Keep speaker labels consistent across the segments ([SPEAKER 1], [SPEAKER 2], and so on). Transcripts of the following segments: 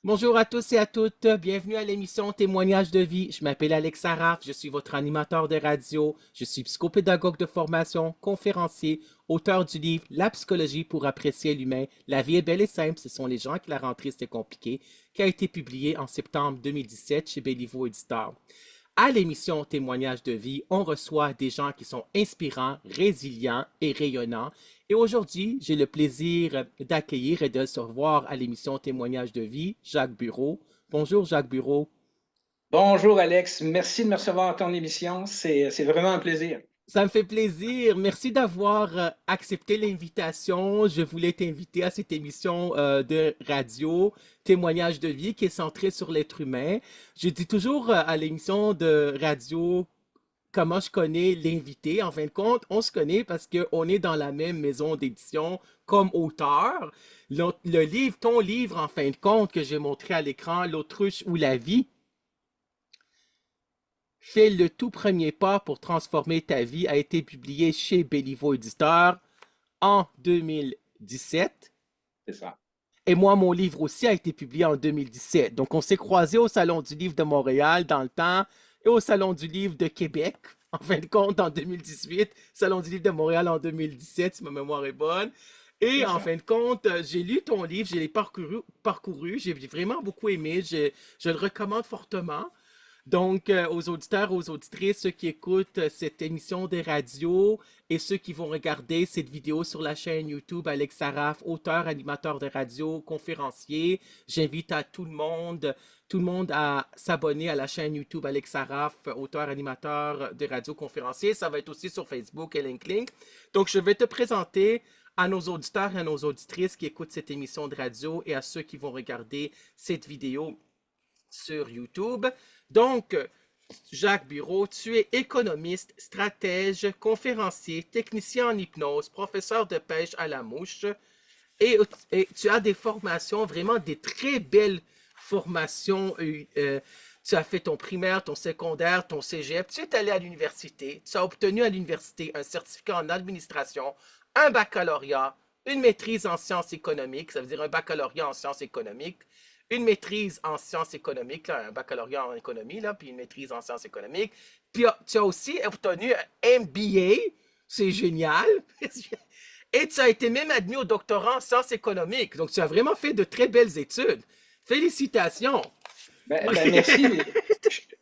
[SPEAKER 1] Bonjour à tous et à toutes, bienvenue à l'émission Témoignages de vie. Je m'appelle Alex Saraf, je suis votre animateur de radio, je suis psychopédagogue de formation, conférencier, auteur du livre La psychologie pour apprécier l'humain. La vie est belle et simple, ce sont les gens qui la rendent triste et compliquée, qui a été publié en septembre 2017 chez Béliveau Éditeur. À l'émission Témoignages de vie, on reçoit des gens qui sont inspirants, résilients et rayonnants. Et aujourd'hui, j'ai le plaisir d'accueillir et de se revoir à l'émission Témoignages de vie, Jacques Bureau. Bonjour Jacques Bureau.
[SPEAKER 2] Bonjour Alex, merci de me recevoir à ton émission. C'est vraiment un plaisir.
[SPEAKER 1] Ça me fait plaisir. Merci d'avoir accepté l'invitation. Je voulais t'inviter à cette émission de radio, Témoignages de vie, qui est centrée sur l'être humain. Je dis toujours à l'émission de radio comment je connais l'invité. En fin de compte, on se connaît parce qu'on est dans la même maison d'édition comme auteur. Le livre, ton livre, en fin de compte, que j'ai montré à l'écran, L'autruche ou la vie, fait le tout premier pas pour transformer ta vie, a été publié chez Béliveau Éditeur en 2017.
[SPEAKER 2] C'est ça.
[SPEAKER 1] Et moi, mon livre aussi a été publié en 2017. Donc, on s'est croisés au Salon du livre de Montréal dans le temps et au Salon du livre de Québec, en fin de compte, en 2018. Salon du livre de Montréal en 2017, si ma mémoire est bonne. Et
[SPEAKER 2] C'est
[SPEAKER 1] en
[SPEAKER 2] ça.
[SPEAKER 1] fin de compte, j'ai lu ton livre, je l'ai parcouru, j'ai vraiment beaucoup aimé, je le recommande fortement. Donc, aux auditeurs, aux auditrices, ceux qui écoutent cette émission de radio et ceux qui vont regarder cette vidéo sur la chaîne YouTube Alex Saraf, auteur, animateur de radio, conférencier, j'invite à tout le monde à s'abonner à la chaîne YouTube Alex Saraf, auteur, animateur de radio, conférencier. Ça va être aussi sur Facebook et LinkedIn. Donc, je vais te présenter à nos auditeurs et à nos auditrices qui écoutent cette émission de radio et à ceux qui vont regarder cette vidéo sur YouTube. Donc, Jacques Bureau, tu es économiste, stratège, conférencier, technicien en hypnose, professeur de pêche à la mouche et tu as des formations, vraiment des très belles formations. Tu as fait ton primaire, ton secondaire, ton cégep, tu es allé à l'université, tu as obtenu à l'université un certificat en administration, un baccalauréat, une maîtrise en sciences économiques, ça veut dire un baccalauréat en sciences économiques, une maîtrise en sciences économiques, là, un baccalauréat en économie, là, puis une maîtrise en sciences économiques. Puis tu as aussi obtenu un MBA, c'est génial. Et tu as été même admis au doctorat en sciences économiques. Donc, tu as vraiment fait de très belles études. Félicitations.
[SPEAKER 2] Merci.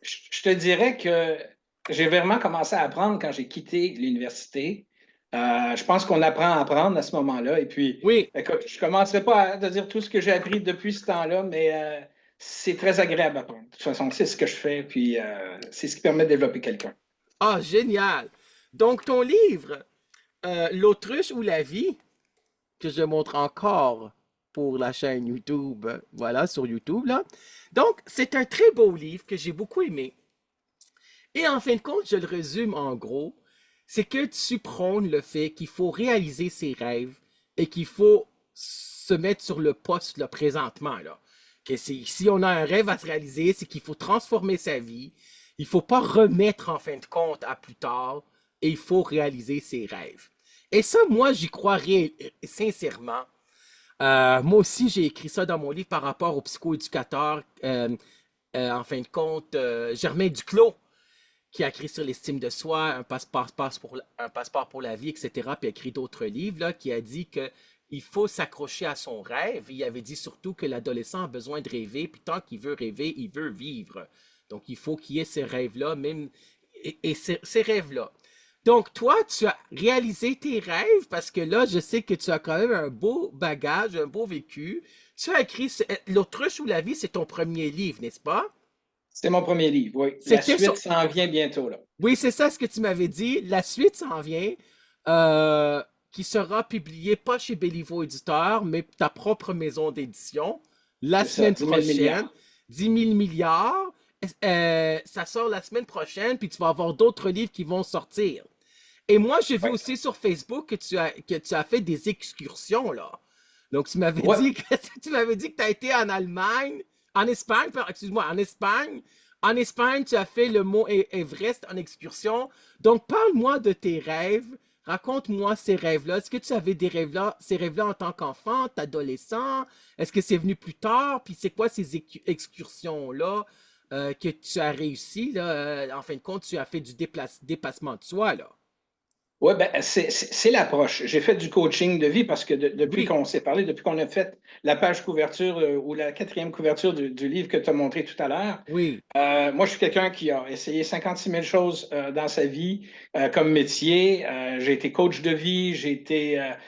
[SPEAKER 2] Je te dirais que j'ai vraiment commencé à apprendre quand j'ai quitté l'université. Je pense qu'on apprend à apprendre à ce moment-là. Et puis,
[SPEAKER 1] Oui.
[SPEAKER 2] écoute, je ne commencerai pas à te dire tout ce que j'ai appris depuis ce temps-là, mais c'est très agréable à apprendre. De toute façon, c'est ce que je fais, puis c'est ce qui permet de développer quelqu'un.
[SPEAKER 1] Ah, génial. Donc, ton livre, L'autruche ou la vie, que je montre encore pour la chaîne YouTube, voilà, sur YouTube, là. Donc, c'est un très beau livre que j'ai beaucoup aimé. Et en fin de compte, je le résume en gros, c'est que tu prônes le fait qu'il faut réaliser ses rêves et qu'il faut se mettre sur le poste là, présentement. Là. Que si on a un rêve à se réaliser, c'est qu'il faut transformer sa vie. Il ne faut pas remettre en fin de compte à plus tard et il faut réaliser ses rêves. Et ça, moi, j'y crois sincèrement. Moi aussi, j'ai écrit ça dans mon livre par rapport au psychoéducateur, en fin de compte, Germain Duclos, qui a écrit sur l'estime de soi, un passeport pour la vie, etc., puis a écrit d'autres livres, là, qui a dit que il faut s'accrocher à son rêve. Il avait dit surtout que l'adolescent a besoin de rêver, puis tant qu'il veut rêver, il veut vivre. Donc, il faut qu'il y ait ces rêves-là, même, et ces rêves-là. Donc, toi, tu as réalisé tes rêves parce que là, je sais que tu as quand même un beau bagage, un beau vécu. Tu as écrit L'autruche ou la vie, c'est ton premier livre, n'est-ce pas?
[SPEAKER 2] C'est mon premier livre, oui. La
[SPEAKER 1] C'était
[SPEAKER 2] suite
[SPEAKER 1] sur,
[SPEAKER 2] s'en vient bientôt, là.
[SPEAKER 1] Oui, c'est ça ce que tu m'avais dit. La suite s'en vient, euh, qui sera publiée pas chez Béliveau Éditeur, mais ta propre maison d'édition, la
[SPEAKER 2] C'est ça,
[SPEAKER 1] semaine
[SPEAKER 2] 10 000
[SPEAKER 1] prochaine.
[SPEAKER 2] milliards.
[SPEAKER 1] 10 000 milliards. Ça sort la semaine prochaine, puis tu vas avoir d'autres livres qui vont sortir. Et moi, j'ai vu
[SPEAKER 2] Oui.
[SPEAKER 1] aussi sur Facebook que tu as fait des excursions, là. Donc, tu m'avais
[SPEAKER 2] Ouais.
[SPEAKER 1] dit que tu m'avais dit que tu as été en Allemagne, en Espagne, excuse-moi, en Espagne. En Espagne, tu as fait le mont Everest en excursion. Donc, parle-moi de tes rêves. Raconte-moi ces rêves-là. Est-ce que tu avais des rêves-là, ces rêves-là en tant qu'enfant, adolescent? Est-ce que c'est venu plus tard? Puis c'est quoi ces excursions-là que tu as réussi, là? En fin de compte, tu as fait du dépassement de soi, là.
[SPEAKER 2] Oui, ben, c'est l'approche. J'ai fait du coaching de vie parce que depuis
[SPEAKER 1] Oui,
[SPEAKER 2] qu'on s'est parlé, depuis qu'on a fait la page couverture ou la quatrième couverture du livre que tu as montré tout à l'heure,
[SPEAKER 1] oui,
[SPEAKER 2] moi, je suis quelqu'un qui a essayé 56 000 choses dans sa vie comme métier. J'ai été coach de vie,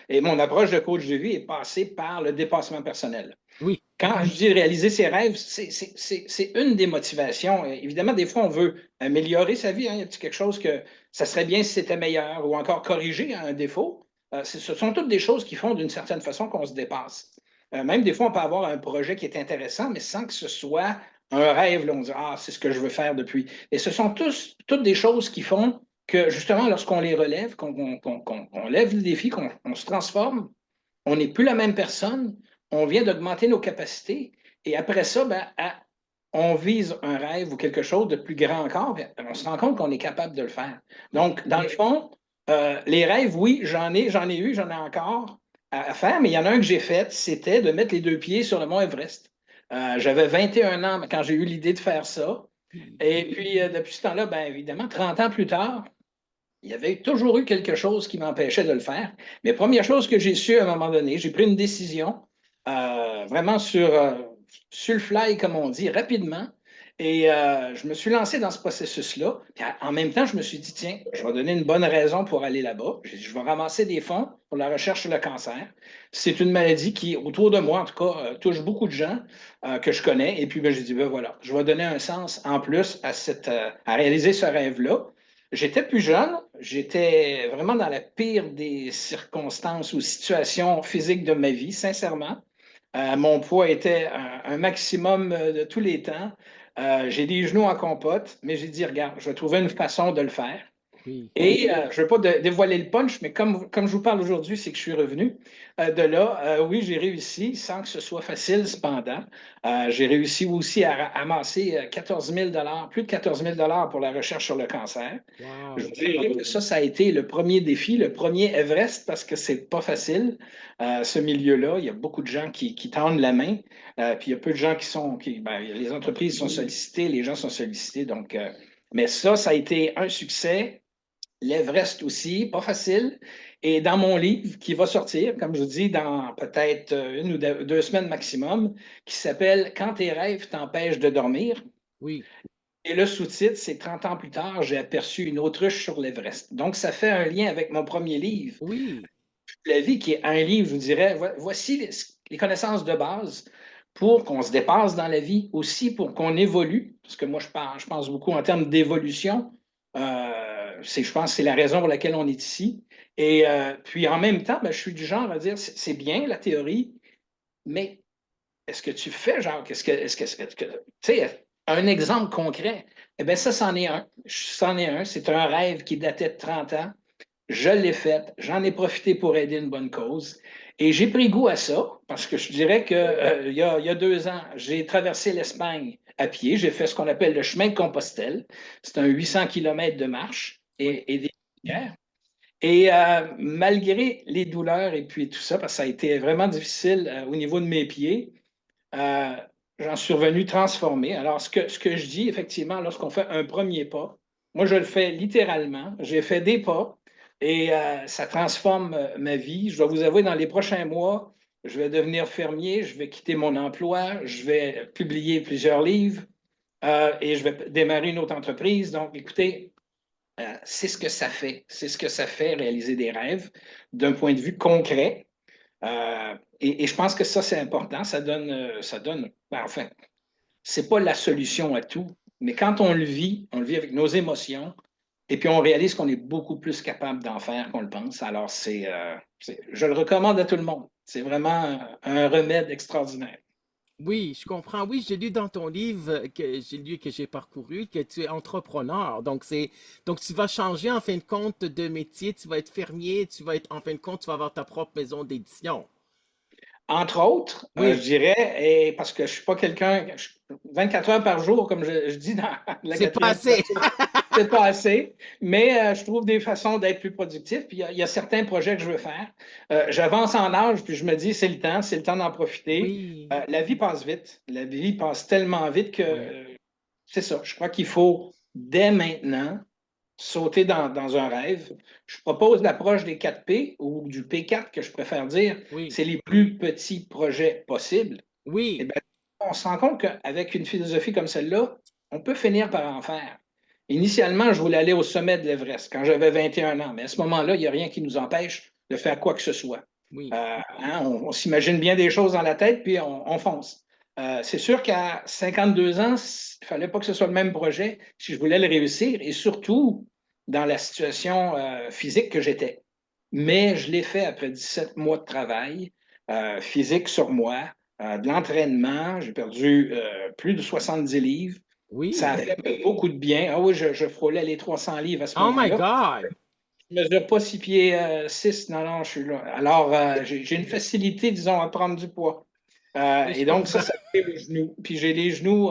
[SPEAKER 2] et mon approche de coach de vie est passée par le dépassement personnel.
[SPEAKER 1] oui,
[SPEAKER 2] Quand je dis réaliser ses rêves, c'est une des motivations. Évidemment, des fois, on veut améliorer sa vie, hein. Y a quelque chose que ça serait bien si c'était meilleur ou encore corriger un défaut? Ce sont toutes des choses qui font d'une certaine façon qu'on se dépasse. Même des fois, on peut avoir un projet qui est intéressant, mais sans que ce soit un rêve. Là, on dit, ah, c'est ce que je veux faire depuis. Et ce sont toutes des choses qui font que, justement, lorsqu'on les relève, qu'on lève le défi, qu'on se transforme, on n'est plus la même personne, on vient d'augmenter nos capacités et après ça, ben, on vise un rêve ou quelque chose de plus grand encore, ben, on se rend compte qu'on est capable de le faire. Donc, dans le fond, les rêves, oui, j'en ai eu, j'en ai encore à faire, mais il y en a un que j'ai fait, c'était de mettre les deux pieds sur le mont Everest. J'avais 21 ans quand j'ai eu l'idée de faire ça.
[SPEAKER 1] oui,
[SPEAKER 2] Et puis, depuis ce temps-là, bien évidemment, 30 ans plus tard, il y avait toujours eu quelque chose qui m'empêchait de le faire. Mais première chose que j'ai su à un moment donné, j'ai pris une décision vraiment sur le fly, comme on dit, rapidement. Et je me suis lancé dans ce processus-là. Puis en même temps, je me suis dit, tiens, je vais donner une bonne raison pour aller là-bas. J'ai dit, je vais ramasser des fonds pour la recherche sur le cancer. C'est une maladie qui, autour de moi, en tout cas, touche beaucoup de gens que je connais. Et puis, ben, j'ai dit, ben voilà, je vais donner un sens en plus à réaliser ce rêve-là. J'étais plus jeune, j'étais vraiment dans la pire des circonstances ou situations physiques de ma vie, sincèrement. Mon poids était un maximum de tous les temps. J'ai des genoux en compote, mais j'ai dit, regarde, je vais trouver une façon de le faire.
[SPEAKER 1] oui.
[SPEAKER 2] Et je ne veux pas dévoiler le punch, mais comme je vous parle aujourd'hui, c'est que je suis revenu de là. Oui, j'ai réussi sans que ce soit facile, cependant. J'ai réussi aussi à amasser 14 000 plus de 14 000 pour la recherche sur le cancer. Je
[SPEAKER 1] Wow.
[SPEAKER 2] dirais que ça a été le premier défi, le premier Everest, parce que c'est pas facile, ce milieu-là. Il y a beaucoup de gens qui tendent la main, puis il y a peu de gens ben, les entreprises sont sollicitées, les gens sont sollicités. Donc, mais ça a été un succès. L'Everest aussi, pas facile. Et dans mon livre qui va sortir, comme je vous dis, dans peut-être une ou deux semaines maximum, qui s'appelle Quand tes rêves t'empêchent de dormir.
[SPEAKER 1] Oui,
[SPEAKER 2] Et le sous-titre, c'est 30 ans plus tard, j'ai aperçu une autruche sur l'Everest. Donc, ça fait un lien avec mon premier livre,
[SPEAKER 1] oui,
[SPEAKER 2] La vie, qui est un livre, je vous dirais, voici les connaissances de base pour qu'on se dépasse dans la vie, aussi pour qu'on évolue, parce que moi, je pense beaucoup en termes d'évolution. Je pense que c'est la raison pour laquelle on est ici. Et puis, en même temps, ben, je suis du genre à dire, c'est bien la théorie, mais est-ce que tu fais, genre, tu sais, un exemple concret? Eh bien, ça, c'en est un. C'en est un. C'est un rêve qui datait de 30 ans. Je l'ai fait. J'en ai profité pour aider une bonne cause. Et j'ai pris goût à ça parce que je dirais que, il y a 2 ans, j'ai traversé l'Espagne à pied. J'ai fait ce qu'on appelle le chemin de Compostelle. C'est un 800 kilomètres de marche
[SPEAKER 1] oui,
[SPEAKER 2] et des rivières. Et malgré les douleurs et puis tout ça, parce que ça a été vraiment difficile au niveau de mes pieds, euh, j'en suis revenu transformé. Alors, ce que je dis, effectivement, lorsqu'on fait un premier pas, moi, je le fais littéralement. J'ai fait des pas et ça transforme ma vie. Je dois vous avouer, dans les prochains mois, je vais devenir fermier, je vais quitter mon emploi, je vais publier plusieurs livres et je vais démarrer une autre entreprise. Donc, écoutez, c'est ce que ça fait. C'est ce que ça fait réaliser des rêves d'un point de vue concret. Et je pense que ça, c'est important. Ben, enfin, c'est pas la solution à tout, mais quand on le vit avec nos émotions, et puis on réalise qu'on est beaucoup plus capable d'en faire qu'on le pense. Alors, je le recommande à tout le monde. C'est vraiment un remède extraordinaire.
[SPEAKER 1] oui, je comprends. Oui, j'ai lu dans ton livre que j'ai lu, que j'ai parcouru, que tu es entrepreneur. Donc tu vas changer en fin de compte de métier, tu vas être fermier, tu vas être, en fin de compte, tu vas avoir ta propre maison d'édition.
[SPEAKER 2] Entre autres, je
[SPEAKER 1] Oui,
[SPEAKER 2] dirais, et parce que je ne suis pas quelqu'un, 24 heures par jour, comme je dis dans la
[SPEAKER 1] c'est pas
[SPEAKER 2] quatrième
[SPEAKER 1] assez.
[SPEAKER 2] couverture, c'est pas assez, mais je trouve des façons d'être plus productif. Puis il y a certains projets que je veux faire. J'avance en âge, puis je me dis, c'est le temps d'en profiter.
[SPEAKER 1] Oui,
[SPEAKER 2] La vie passe vite. La vie passe tellement vite que
[SPEAKER 1] oui,
[SPEAKER 2] c'est ça. Je crois qu'il faut, dès maintenant, sauter dans un rêve. Je propose l'approche des 4 P ou du P4 que je préfère dire.
[SPEAKER 1] oui,
[SPEAKER 2] C'est les plus petits projets possibles. Eh
[SPEAKER 1] oui,
[SPEAKER 2] bien, on se rend compte qu'avec une philosophie comme celle-là, on peut finir par en faire. Initialement, je voulais aller au sommet de l'Everest quand j'avais 21 ans, mais à ce moment-là, il n'y a rien qui nous empêche de faire quoi que ce soit.
[SPEAKER 1] oui.
[SPEAKER 2] On s'imagine bien des choses dans la tête, puis on fonce. C'est sûr qu'à 52 ans, il ne fallait pas que ce soit le même projet si je voulais le réussir, et surtout dans la situation physique que j'étais. Mais je l'ai fait après 17 mois de travail physique sur moi, de l'entraînement. J'ai perdu plus de 70 livres. Ça a
[SPEAKER 1] Oui.
[SPEAKER 2] fait beaucoup de bien. Ah oui, je frôlais les 300 livres à ce
[SPEAKER 1] Oh my
[SPEAKER 2] moment-là.
[SPEAKER 1] God.
[SPEAKER 2] Je ne mesure pas 6 pieds 6. Non, non, je suis là. Alors, j'ai une facilité, disons, à prendre du poids.
[SPEAKER 1] Mais je
[SPEAKER 2] Et donc,
[SPEAKER 1] comprends.
[SPEAKER 2] ça fait les genoux. Puis j'ai les genoux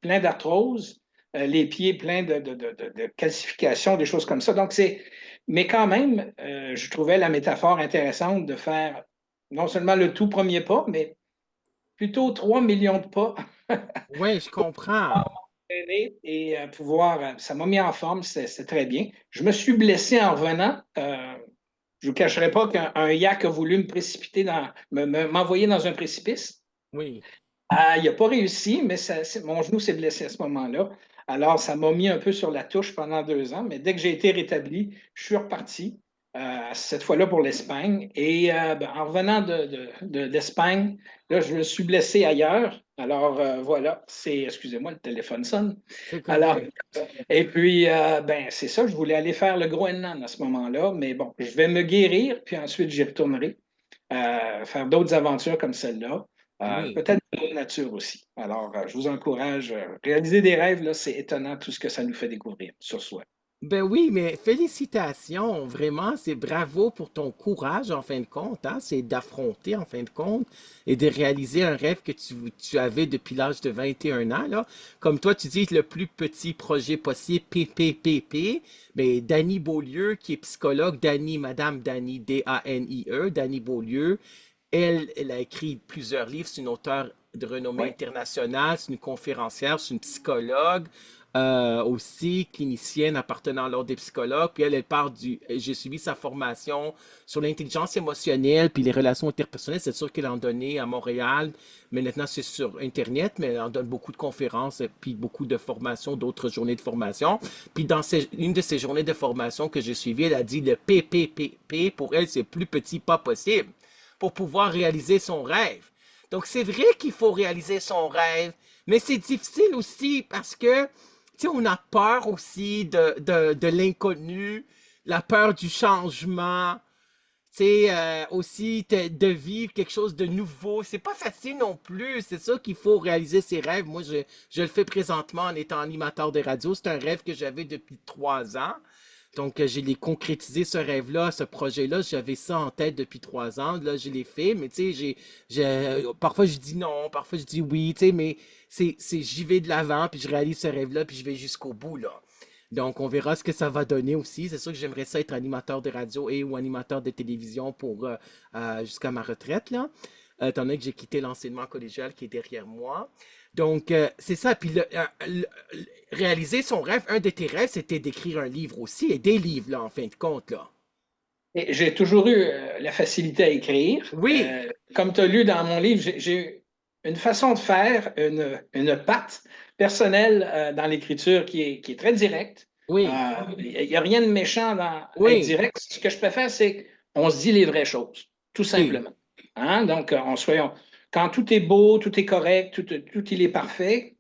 [SPEAKER 2] pleins d'arthrose, les pieds pleins de calcification, des choses comme ça. Donc, c'est. Mais quand même, je trouvais la métaphore intéressante de faire non seulement le tout premier pas, mais plutôt 3 millions de pas
[SPEAKER 1] Oui, je comprends.
[SPEAKER 2] et pouvoir. Ça m'a mis en forme, c'est très bien. Je me suis blessé en revenant. Je ne vous cacherai pas qu'un yak a voulu me précipiter m'envoyer dans un précipice.
[SPEAKER 1] Oui.
[SPEAKER 2] Il n'a pas réussi, mais mon genou s'est blessé à ce moment-là. Alors, ça m'a mis un peu sur la touche pendant 2 ans, mais dès que j'ai été rétabli, je suis reparti, cette fois-là pour l'Espagne. Et en revenant d'Espagne, là, je me suis blessé ailleurs. Alors, voilà, excusez-moi, le téléphone sonne.
[SPEAKER 1] C'est
[SPEAKER 2] Alors,
[SPEAKER 1] correct.
[SPEAKER 2] et puis, c'est ça, je voulais aller faire le Groenland à ce moment-là, mais bon, je vais me guérir, puis ensuite j'y retournerai, faire d'autres aventures comme celle-là,
[SPEAKER 1] Oui.
[SPEAKER 2] peut-être de l'autre nature aussi. Alors, je vous encourage, réaliser des rêves, là, c'est étonnant tout ce que ça nous fait découvrir sur soi.
[SPEAKER 1] Ben oui, mais félicitations, vraiment, c'est bravo pour ton courage en fin de compte, hein, c'est d'affronter en fin de compte et de réaliser un rêve que tu avais depuis l'âge de 21 ans, là. Comme toi, tu dis le plus petit projet possible, PPPP, mais Dany Beaulieu, qui est psychologue, Madame Dany, Danie, Dany Beaulieu, elle a écrit plusieurs livres, c'est une auteure de renommée
[SPEAKER 2] Oui,
[SPEAKER 1] internationale, c'est une conférencière, c'est une psychologue, aussi clinicienne appartenant à l'ordre des psychologues. Puis elle parle j'ai suivi sa formation sur l'intelligence émotionnelle puis les relations interpersonnelles. C'est sûr qu'elle en donnait à Montréal, mais maintenant c'est sur Internet, mais elle en donne beaucoup de conférences puis beaucoup de formations, d'autres journées de formation. Puis dans une de ces journées de formation que j'ai suivies, elle a dit le PPPP, pour elle, c'est le plus petit pas possible pour pouvoir réaliser son rêve. Donc c'est vrai qu'il faut réaliser son rêve, mais c'est difficile aussi parce que tu sais, on a peur aussi de l'inconnu, la peur du changement, tu sais, aussi de vivre quelque chose de nouveau. C'est pas facile non plus. C'est ça qu'il faut réaliser ses rêves. Moi, je le fais présentement en étant animateur de radio. C'est un rêve que j'avais depuis 3 ans. Donc, j'ai les concrétisé ce rêve-là, ce projet-là. J'avais ça en tête depuis 3 ans. Là, je l'ai fait, mais tu sais, parfois je dis non, parfois je dis oui, tu sais, mais j'y vais de l'avant, puis je réalise ce rêve-là, puis je vais jusqu'au bout, là. Donc, on verra ce que ça va donner aussi. C'est sûr que j'aimerais ça être animateur de radio et ou animateur de télévision pour jusqu'à ma retraite, là. Étant donné que j'ai quitté l'enseignement collégial qui est derrière moi. Donc, c'est ça. Puis, réaliser son rêve, un de tes rêves, c'était d'écrire un livre aussi, et des livres, là, en fin de compte, là.
[SPEAKER 2] et j'ai toujours eu la facilité à écrire.
[SPEAKER 1] Oui,
[SPEAKER 2] Comme tu as lu dans mon livre, j'ai une façon de faire, une patte personnelle dans l'écriture qui est très directe.
[SPEAKER 1] oui,
[SPEAKER 2] Il n'y a rien de méchant dans être
[SPEAKER 1] oui,
[SPEAKER 2] direct. Ce que je préfère, c'est qu'on se dit les vraies choses, tout
[SPEAKER 1] oui,
[SPEAKER 2] simplement. Hein? Donc, quand tout est beau, tout est correct, tout il est parfait,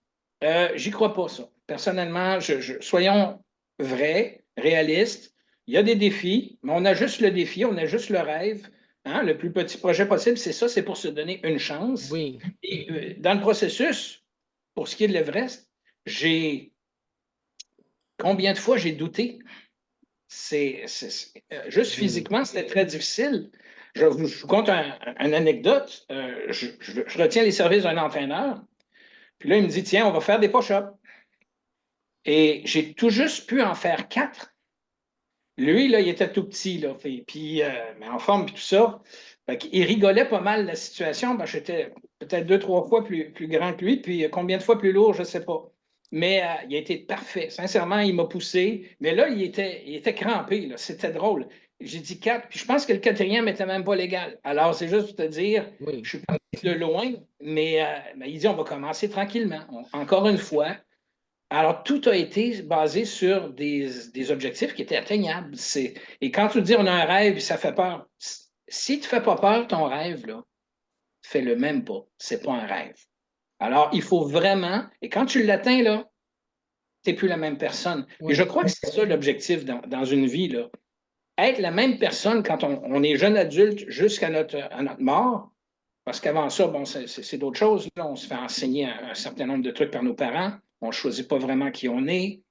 [SPEAKER 2] j'y crois pas ça. Personnellement, soyons vrais, réalistes. Il y a des défis, mais on a juste le défi, on a juste le rêve. Hein? Le plus petit projet possible, c'est ça, c'est pour se donner une chance.
[SPEAKER 1] oui,
[SPEAKER 2] Et dans le processus, pour ce qui est de l'Everest, j'ai combien de fois j'ai douté? Juste
[SPEAKER 1] oui,
[SPEAKER 2] physiquement, c'était très difficile. je vous conte une anecdote. Je retiens les services d'un entraîneur. Puis là, il me dit, tiens, on va faire des push-ups. Et j'ai tout juste pu en faire 4. Lui, là, il était tout petit, là, puis, mais en forme, puis tout ça. Il rigolait pas mal de la situation. Ben, j'étais peut-être 2, 3 fois plus grand que lui, puis combien de fois plus lourd, je ne sais pas. Mais il a été parfait. Sincèrement, il m'a poussé. Mais là, il était crampé. C'était drôle. J'ai dit 4, puis je pense que le quatrième n'était même pas légal. Alors, c'est juste pour te dire,
[SPEAKER 1] Oui,
[SPEAKER 2] je suis parti de loin, mais il dit, on va commencer tranquillement. Encore une fois, alors, tout a été basé sur des objectifs qui étaient atteignables. Et quand tu dis on a un rêve, ça fait peur. Si tu ne fais pas peur, ton rêve, là, fais-le même pas. Ce n'est pas un rêve. Alors, il faut vraiment, et quand tu l'atteins, là, tu n'es plus la même personne. Et je
[SPEAKER 1] oui,
[SPEAKER 2] crois que c'est ça l'objectif dans une vie, là. Être la même personne quand on est jeune adulte jusqu'à à notre mort, parce qu'avant ça, bon, c'est d'autres choses. Là. On se fait enseigner un certain nombre de trucs par nos parents. On ne choisit pas vraiment qui on est.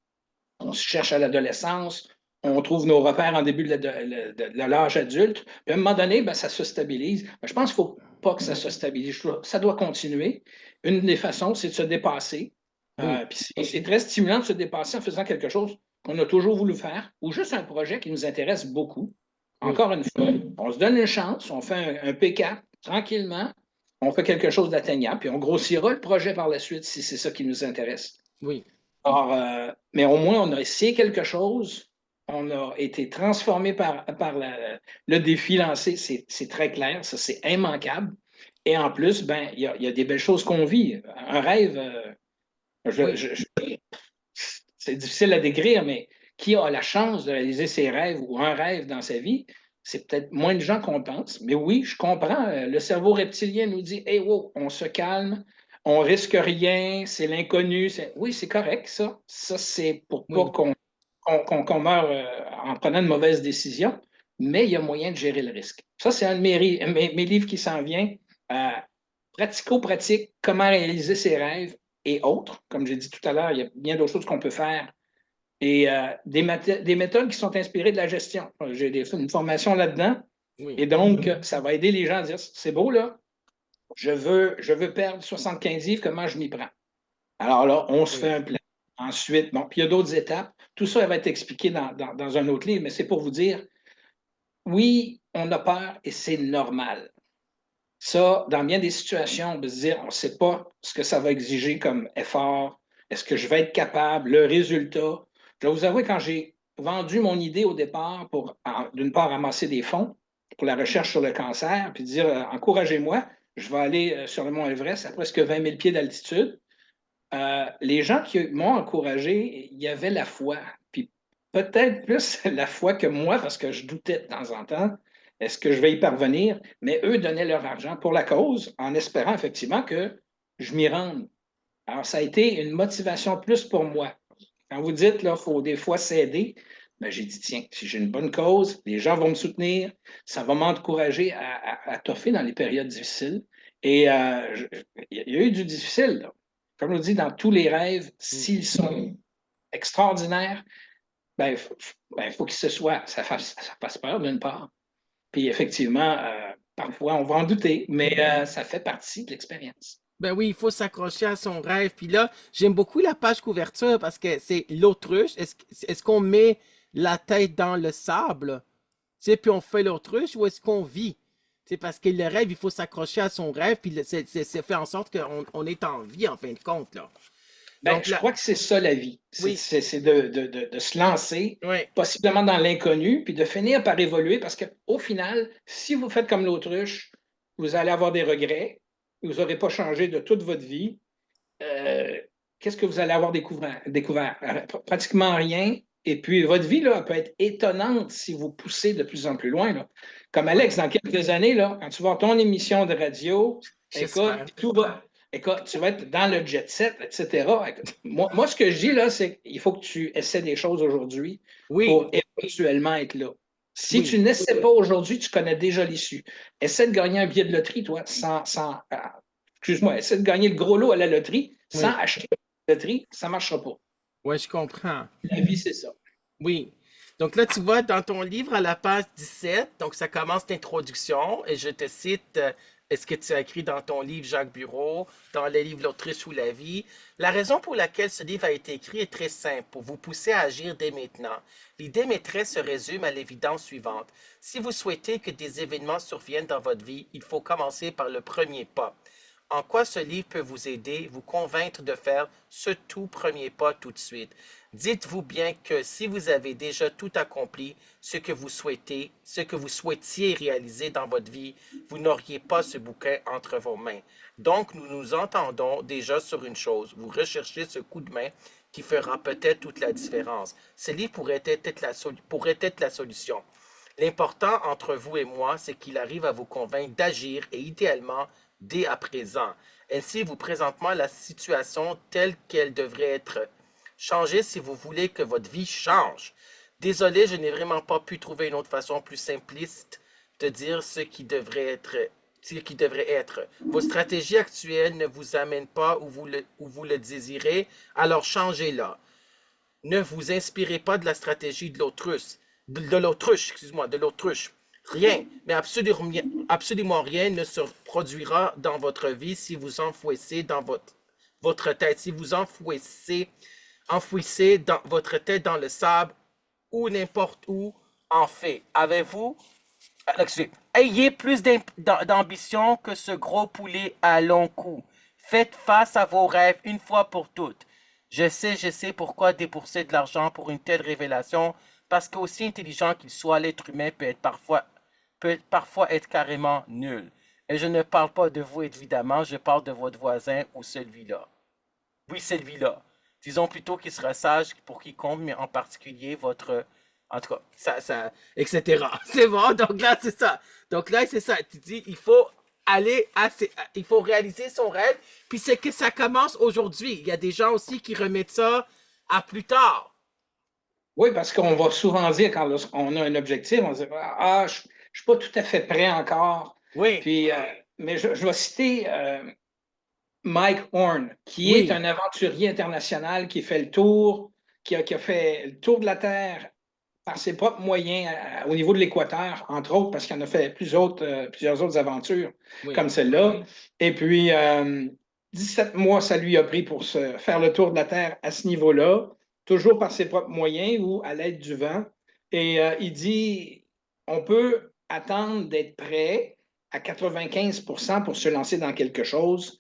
[SPEAKER 2] On se cherche à l'adolescence, on trouve nos repères en début de l'âge adulte, puis à un moment donné, ben, ça se stabilise. Ben, je pense qu'il ne faut pas que ça se stabilise, ça doit continuer. Une des façons, c'est de se dépasser.
[SPEAKER 1] oui,
[SPEAKER 2] Puis c'est très stimulant de se dépasser en faisant quelque chose qu'on a toujours voulu faire ou juste un projet qui nous intéresse beaucoup.
[SPEAKER 1] oui,
[SPEAKER 2] Encore une fois, on se donne une chance, on fait un P4 tranquillement, on fait quelque chose d'atteignable, puis on grossira le projet par la suite si c'est ça qui nous intéresse.
[SPEAKER 1] oui,
[SPEAKER 2] Alors, mais au moins, on a essayé quelque chose. On a été transformé par le défi lancé. C'est très clair, ça, c'est immanquable. Et en plus, ben, il y a des belles choses qu'on vit. Un rêve, je-
[SPEAKER 1] oui,
[SPEAKER 2] je- je- c'est difficile à décrire, mais qui a la chance de réaliser ses rêves ou un rêve dans sa vie, c'est peut-être moins de gens qu'on pense. Mais oui, je comprends. Le cerveau reptilien nous dit, hey, wow, on se calme, on risque rien, c'est l'inconnu. Oui, c'est correct, ça. Ça, c'est pour pas
[SPEAKER 1] oui.
[SPEAKER 2] qu'on meure en prenant de mauvaises décisions, mais il y a moyen de gérer le risque. Ça, c'est un de mes livres qui s'en vient. Euh, Pratico-pratique, comment réaliser ses rêves et autres. Comme j'ai dit tout à l'heure, il y a bien d'autres choses qu'on peut faire. Et des méthodes qui sont inspirées de la gestion. J'ai une formation là-dedans.
[SPEAKER 1] Oui,
[SPEAKER 2] Et donc, ça va aider les gens à dire, c'est beau, là, je veux perdre 75 livres, comment je m'y prends? Alors là, on se fait
[SPEAKER 1] oui,
[SPEAKER 2] un plan. Ensuite, bon, puis il y a d'autres étapes. Tout ça va être expliqué dans un autre livre, mais c'est pour vous dire, oui, on a peur et c'est normal. Ça, dans bien des situations, on peut se dire, on ne sait pas ce que ça va exiger comme effort. Est-ce que je vais être capable? Le résultat. Je vais vous avouer, quand j'ai vendu mon idée au départ pour, d'une part, ramasser des fonds pour la recherche sur le cancer, puis dire, encouragez-moi, je vais aller sur le mont Everest à presque 20 000 pieds d'altitude. Les gens qui m'ont encouragé, il y avait la foi. Puis peut-être plus la foi que moi, parce que je doutais de temps en temps. Est-ce que je vais y parvenir? Mais eux donnaient leur argent pour la cause en espérant effectivement que je m'y rende. Alors, ça a été une motivation plus pour moi. Quand vous dites, là, il faut des fois s'aider, ben, j'ai dit, tiens, si j'ai une bonne cause, les gens vont me soutenir, ça va m'encourager à toffer dans les périodes difficiles. Et il y a eu du difficile, là. Comme on dit, dans tous les rêves,
[SPEAKER 1] mm.
[SPEAKER 2] s'ils sont extraordinaires, ben, faut qu'ils se soient, ça fasse peur d'une part. Puis effectivement, parfois, on va en douter, mais ça fait partie de l'expérience.
[SPEAKER 1] Ben oui, il faut s'accrocher à son rêve. Puis là, j'aime beaucoup la page couverture parce que c'est l'autruche. Est-ce qu'on met la tête dans le sable, tu sais, puis on fait l'autruche ou est-ce qu'on vit? C'est parce que le rêve, il faut s'accrocher à son rêve, puis c'est fait en sorte qu'on est en vie, en fin de compte, là.
[SPEAKER 2] Ben,
[SPEAKER 1] Donc
[SPEAKER 2] je
[SPEAKER 1] là,
[SPEAKER 2] crois que c'est ça la vie.
[SPEAKER 1] oui,
[SPEAKER 2] C'est de se lancer,
[SPEAKER 1] oui,
[SPEAKER 2] possiblement dans l'inconnu, puis de finir par évoluer parce qu'au final, si vous faites comme l'autruche, vous allez avoir des regrets, vous n'aurez pas changé de toute votre vie. Euh, Qu'est-ce que vous allez avoir découvert? Pratiquement rien. Et puis, votre vie là, peut être étonnante si vous poussez de plus en plus loin. Là. Comme
[SPEAKER 1] oui,
[SPEAKER 2] Alex, dans quelques années, là, quand tu vas avoir ton émission de radio, écoute,
[SPEAKER 1] j'espère.
[SPEAKER 2] écoute, tu vas être dans le jet set, etc. Moi, ce que je dis, là, c'est qu'il faut que tu essaies des choses aujourd'hui
[SPEAKER 1] Oui,
[SPEAKER 2] pour éventuellement être là. Si tu
[SPEAKER 1] oui,
[SPEAKER 2] n'essaies pas aujourd'hui, tu connais déjà l'issue. Essaie de gagner un billet de loterie, toi, excuse-moi, essaie de gagner le gros lot à la loterie sans
[SPEAKER 1] oui,
[SPEAKER 2] acheter la loterie, ça ne marchera pas.
[SPEAKER 1] oui, je comprends.
[SPEAKER 2] La vie, c'est ça.
[SPEAKER 1] Oui. Donc là, tu vois, dans ton livre à la page 17, donc ça commence l'introduction et je te cite ce que tu as écrit dans ton livre Jacques Bureau, dans le livre L'Autriche ou la vie. La raison pour laquelle ce livre a été écrit est très simple, pour vous pousser à agir dès maintenant. L'idée maîtresse se résume à l'évidence suivante. Si vous souhaitez que des événements surviennent dans votre vie, il faut commencer par le premier pas. En quoi ce livre peut vous aider, vous convaincre de faire ce tout premier pas tout de suite? Dites-vous bien que si vous avez déjà tout accompli, ce que vous souhaitiez réaliser dans votre vie, vous n'auriez pas ce bouquin entre vos mains. Donc, nous nous entendons déjà sur une chose. Vous recherchez ce coup de main qui fera peut-être toute la différence. Ce livre pourrait être la solution. L'important entre vous et moi, c'est qu'il arrive à vous convaincre d'agir et idéalement dès à présent. Ainsi, vous présentement la situation telle qu'elle devrait être. Changez si vous voulez que votre vie change. Désolé, je n'ai vraiment pas pu trouver une autre façon plus simpliste de dire ce qui devrait être. Vos stratégies actuelles ne vous amènent pas où vous le désirez, alors changez-la. Ne vous inspirez pas de la stratégie de l'autruche, excuse-moi, de l'autruche. Rien, mais absolument rien ne se produira dans votre vie si vous enfouissez dans votre tête, si vous enfouissez dans votre tête dans le sable ou n'importe où en fait. Avez-vous, excusez, ayez plus d'ambition que ce gros poulet à long cou. Faites face à vos rêves une fois pour toutes. Je sais pourquoi débourser de l'argent pour une telle révélation, parce qu'aussi intelligent qu'il soit, l'être humain peut parfois être carrément nul. Et je ne parle pas de vous, évidemment, je parle de votre voisin ou celui-là. Oui, celui-là. Disons plutôt qu'il sera sage pour quiconque, mais en particulier votre... En tout cas, etc. C'est bon, donc là, c'est ça. Donc là, c'est ça. Tu dis, il faut réaliser son rêve, puis c'est que ça commence aujourd'hui. Il y a des gens aussi qui remettent ça à plus tard.
[SPEAKER 2] Oui, parce qu'on va souvent dire quand on a un objectif, on va dire ah, je ne suis pas tout à fait prêt encore.
[SPEAKER 1] Oui,
[SPEAKER 2] Puis, mais je vais citer Mike Horn, qui est
[SPEAKER 1] oui,
[SPEAKER 2] un aventurier international qui fait le tour, qui a fait le tour de la Terre par ses propres moyens au niveau de l'Équateur, entre autres, parce qu'il en a fait plusieurs autres aventures
[SPEAKER 1] oui,
[SPEAKER 2] comme celle-là. Et puis, 17 mois, ça lui a pris pour se faire le tour de la Terre à ce niveau-là, toujours par ses propres moyens ou à l'aide du vent. Et il dit, on peut attendre d'être prêt à 95 pour se lancer dans quelque chose,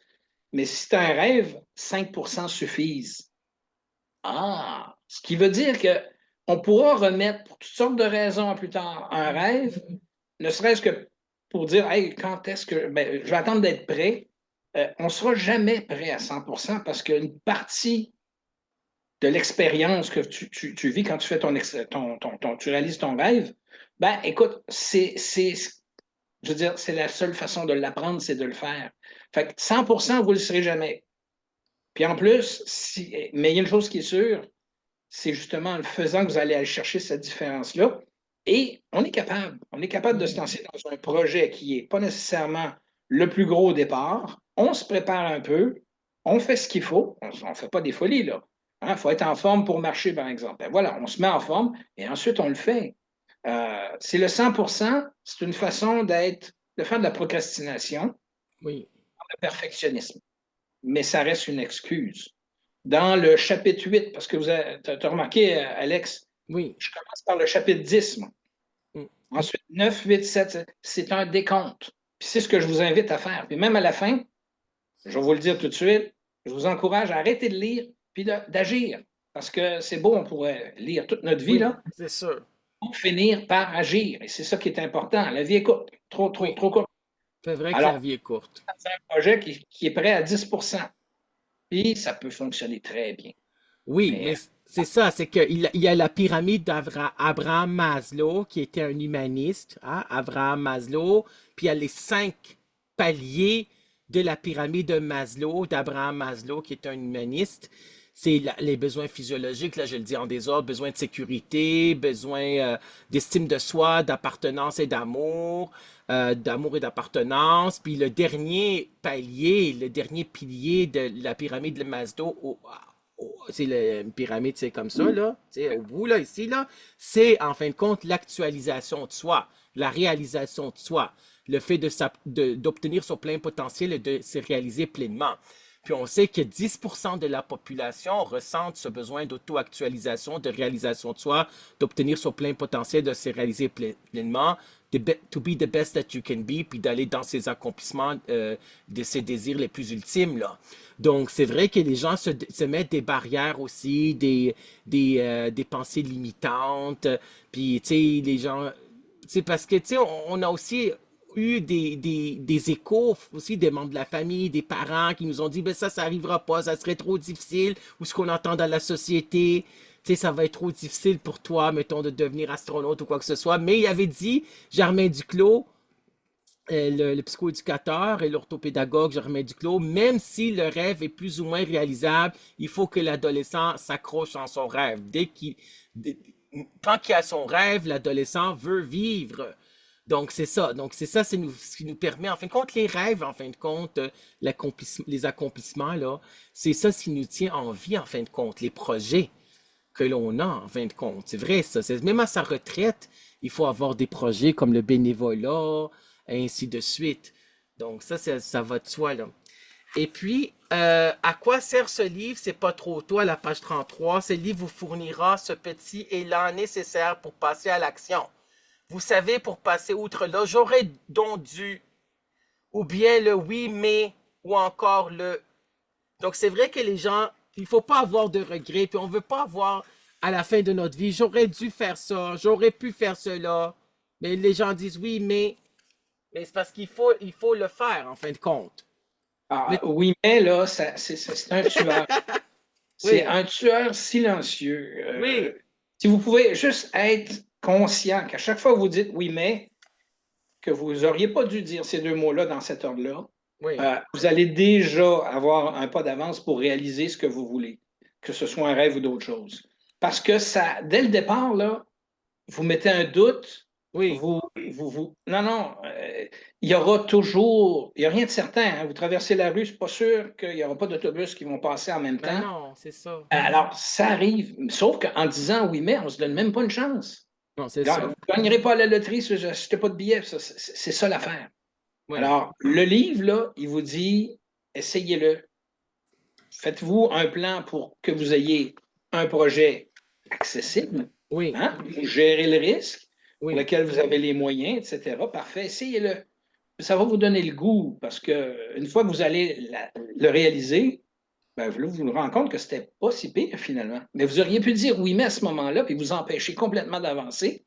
[SPEAKER 2] mais si c'est un rêve, 5 suffisent. Ah, ce qui veut dire qu'on pourra remettre pour toutes sortes de raisons plus tard un rêve, ne serait-ce que pour dire, hey, quand est-ce que ben, je vais attendre d'être prêt. On ne sera jamais prêt à 100 parce qu'une partie de l'expérience que tu vis quand tu fais tu réalises ton rêve, ben écoute, je veux dire, c'est la seule façon de l'apprendre, c'est de le faire. Fait que 100 vous ne le serez jamais. Puis en plus, mais il y a une chose qui est sûre, c'est justement en le faisant que vous allez aller chercher cette différence-là. Et on est capable. On est capable de se lancer dans un projet qui n'est pas nécessairement le plus gros au départ. On se prépare un peu, on fait ce qu'il faut. On ne fait pas des folies, là. Il faut être en forme pour marcher, par exemple. Ben voilà, on se met en forme et ensuite on le fait. C'est le 100 c'est une façon de faire de la procrastination,
[SPEAKER 1] oui,
[SPEAKER 2] le perfectionnisme. Mais ça reste une excuse. Dans le chapitre 8, parce que tu as remarqué, Alex,
[SPEAKER 1] oui.
[SPEAKER 2] je commence par le chapitre 10. Moi.
[SPEAKER 1] Mm.
[SPEAKER 2] Ensuite, 9, 8, 7, c'est un décompte. Puis c'est ce que je vous invite à faire. Puis même à la fin, je vais vous le dire tout de suite, je vous encourage à arrêter de lire puis d'agir. Parce que c'est beau, on pourrait lire toute notre vie,
[SPEAKER 1] Oui,
[SPEAKER 2] là,
[SPEAKER 1] c'est sûr.
[SPEAKER 2] pour finir par agir. Et c'est ça qui est important. La vie est courte, trop, trop,
[SPEAKER 1] Oui,
[SPEAKER 2] trop courte.
[SPEAKER 1] c'est vrai que la
[SPEAKER 2] Alors,
[SPEAKER 1] vie est courte.
[SPEAKER 2] c'est un projet qui est prêt à 10 puis ça peut fonctionner très bien.
[SPEAKER 1] Oui,
[SPEAKER 2] Mais
[SPEAKER 1] mais c'est ça, c'est qu'il y a la pyramide d'Abraham Maslow, qui était un humaniste, hein, Abraham Maslow, puis il y a les 5 paliers de la pyramide de Maslow, d'Abraham Maslow, qui est un humaniste. C'est les besoins physiologiques, là je le dis en désordre, besoin de sécurité, besoin d'estime de soi, d'appartenance et d'amour et d'appartenance. Puis le dernier palier, le dernier pilier de la pyramide de Maslow, c'est une pyramide, c'est comme ça, là. Au bout, là, ici, là, c'est en fin de compte l'actualisation de soi, la réalisation de soi, le fait d'obtenir son plein potentiel et de se réaliser pleinement. Puis on sait que 10% de la population ressentent ce besoin d'auto-actualisation, de réalisation de soi, d'obtenir son plein potentiel, de se réaliser pleinement, to be the best that you can be, puis d'aller dans ses accomplissements, de ses désirs les plus ultimes, là. Donc, c'est vrai que les gens se mettent des barrières aussi, des pensées limitantes, puis, tu sais, les gens, c'est parce que, tu sais, on a aussi eu des échos aussi des membres de la famille, des parents qui nous ont dit, ben ça arrivera pas, ça serait trop difficile, ou ce qu'on entend dans la société, tu sais, ça va être trop difficile pour toi, mettons, de devenir astronaute ou quoi que ce soit. Mais il avait dit, Germain Duclos, le psychoéducateur et l'orthopédagogue Germain Duclos, même si le rêve est plus ou moins réalisable, il faut que l'adolescent s'accroche en son rêve. Tant qu'il a son rêve, l'adolescent veut vivre. Donc, c'est ça. Donc, c'est ça, ce qui nous permet, en fin de compte, les rêves, en fin de compte, les accomplissements, là, c'est ça ce qui nous tient en vie, en fin de compte, les projets que l'on a, en fin de compte. C'est vrai, ça. Même à sa retraite, il faut avoir des projets comme le bénévolat, et ainsi de suite. Donc, ça va de soi, là. Et puis, à quoi sert ce livre? C'est pas trop tôt, à la page 33. Ce livre vous fournira ce petit élan nécessaire pour passer à l'action. Vous savez, pour passer outre là, j'aurais donc dû, ou bien le oui, mais, ou encore le. Donc, c'est vrai que les gens, il faut pas avoir de regrets, puis on veut pas avoir à la fin de notre vie, j'aurais dû faire ça, j'aurais pu faire cela. Mais les gens disent oui, mais c'est parce qu'il faut le faire, en fin de compte.
[SPEAKER 2] Ah,
[SPEAKER 1] Mais,
[SPEAKER 2] oui, mais là, c'est un tueur. C'est
[SPEAKER 1] oui,
[SPEAKER 2] un tueur silencieux.
[SPEAKER 1] oui,
[SPEAKER 2] Si vous pouvez juste être conscient qu'à chaque fois que vous dites oui, mais, que vous n'auriez pas dû dire ces deux mots-là dans cet ordre-là,
[SPEAKER 1] oui.
[SPEAKER 2] vous allez déjà avoir un pas d'avance pour réaliser ce que vous voulez, que ce soit un rêve ou d'autre chose. Parce que ça, dès le départ, là, vous mettez un doute,
[SPEAKER 1] Oui.
[SPEAKER 2] non, non, il y aura toujours, il n'y a rien de certain, hein. Vous traversez la rue, c'est pas sûr qu'il n'y aura pas d'autobus qui vont passer en même
[SPEAKER 1] Ben
[SPEAKER 2] temps.
[SPEAKER 1] non, c'est ça.
[SPEAKER 2] Alors, ça arrive, sauf qu'en disant oui, mais on ne se donne même pas une chance.
[SPEAKER 1] Non, c'est
[SPEAKER 2] Vous
[SPEAKER 1] ça.
[SPEAKER 2] ne gagnerez pas à la loterie si vous n'achetez pas de billets. C'est ça l'affaire.
[SPEAKER 1] Oui.
[SPEAKER 2] Alors, le livre, là, il vous dit, essayez-le. Faites-vous un plan pour que vous ayez un projet accessible,
[SPEAKER 1] Oui.
[SPEAKER 2] hein? Vous gérez le risque, pour
[SPEAKER 1] Oui.
[SPEAKER 2] lequel vous avez les moyens, etc. Parfait, essayez-le. Ça va vous donner le goût, parce qu'une fois que vous allez le réaliser, ben, vous vous rendez compte que c'était pas si pire finalement. Mais vous auriez pu dire oui, mais à ce moment-là, puis vous empêcher complètement d'avancer.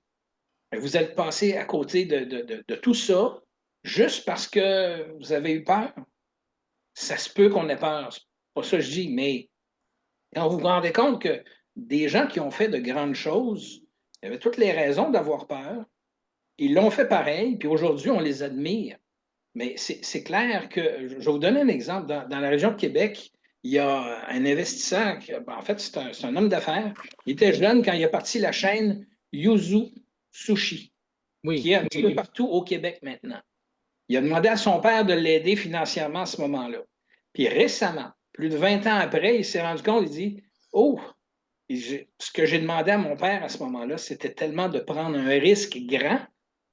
[SPEAKER 2] Ben, vous êtes passé à côté de tout ça juste parce que vous avez eu peur. Ça se peut qu'on ait peur. C'est pas ça que je dis, mais quand vous vous rendez compte que des gens qui ont fait de grandes choses, ils avaient toutes les raisons d'avoir peur. Ils l'ont fait pareil, puis aujourd'hui, on les admire. Mais c'est clair que, je vais vous donner un exemple. Dans la région de Québec, il y a un investisseur, en fait, c'est un homme d'affaires. Il était jeune quand il a parti la chaîne Yuzu Sushi,
[SPEAKER 1] Oui.
[SPEAKER 2] qui est un petit peu partout au Québec maintenant. Il a demandé à son père de l'aider financièrement à ce moment-là. Puis récemment, plus de 20 ans après, il s'est rendu compte, il dit, oh, ce que j'ai demandé à mon père à ce moment-là, c'était tellement de prendre un risque grand,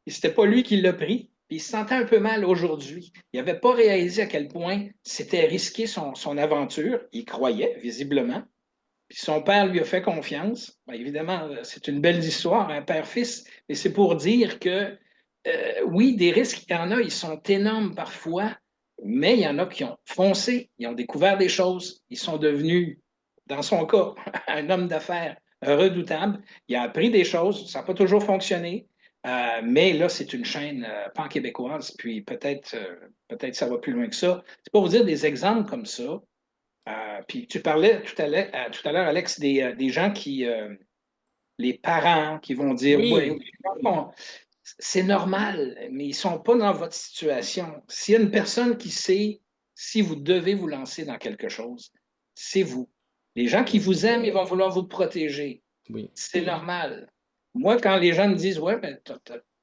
[SPEAKER 2] et c'était pas lui qui l'a pris. Puis il se sentait un peu mal aujourd'hui. Il n'avait pas réalisé à quel point c'était risqué son aventure. Il croyait, visiblement. Puis son père lui a fait confiance. Bien, évidemment, c'est une belle histoire, un père-fils, mais c'est pour dire que oui, des risques, il y en a, ils sont énormes parfois, mais il y en a qui ont foncé, ils ont découvert des choses, ils sont devenus, dans son cas, un homme d'affaires redoutable. Il a appris des choses, ça n'a pas toujours fonctionné, mais là, c'est une chaîne pan-québécoise, puis peut-être ça va plus loin que ça. C'est pour vous dire des exemples comme ça. Puis tu parlais tout à l'heure, Alex, des gens les parents qui vont dire, oui,
[SPEAKER 1] Oui.
[SPEAKER 2] bon, c'est normal, mais ils ne sont pas dans votre situation. S'il y a une personne qui sait si vous devez vous lancer dans quelque chose, c'est vous. Les gens qui vous aiment, ils vont vouloir vous protéger.
[SPEAKER 1] Oui.
[SPEAKER 2] C'est normal. Moi, quand les gens me disent, ouais, ben,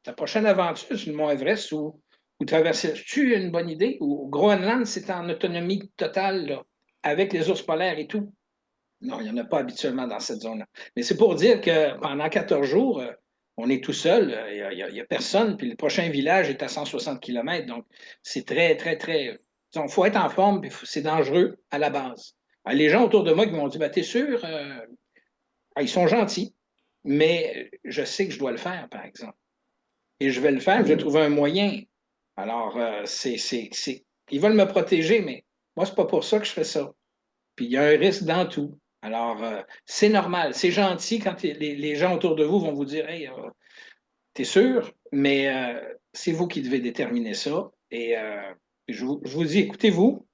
[SPEAKER 2] ta prochaine aventure c'est le Mont Everest ou traverser-tu une bonne idée? Ou Groenland, c'est en autonomie totale, là, avec les ours polaires et tout. Non, il n'y en a pas habituellement dans cette zone-là. Mais c'est pour dire que pendant 14 jours, on est tout seul, il y a personne, puis le prochain village est à 160 kilomètres. Donc, c'est très, très, très. Il faut être en forme, puis c'est dangereux à la base. Les gens autour de moi qui m'ont dit, ben, t'es sûr? Ils sont gentils, mais je sais que je dois le faire, par exemple. Et je vais le faire, je vais trouver un moyen. Alors, ils veulent me protéger, mais moi, c'est pas pour ça que je fais ça. Puis il y a un risque dans tout. Alors, c'est normal. C'est gentil quand les gens autour de vous vont vous dire, hey, t'es sûr? Mais c'est vous qui devez déterminer ça. Et je vous dis, écoutez-vous,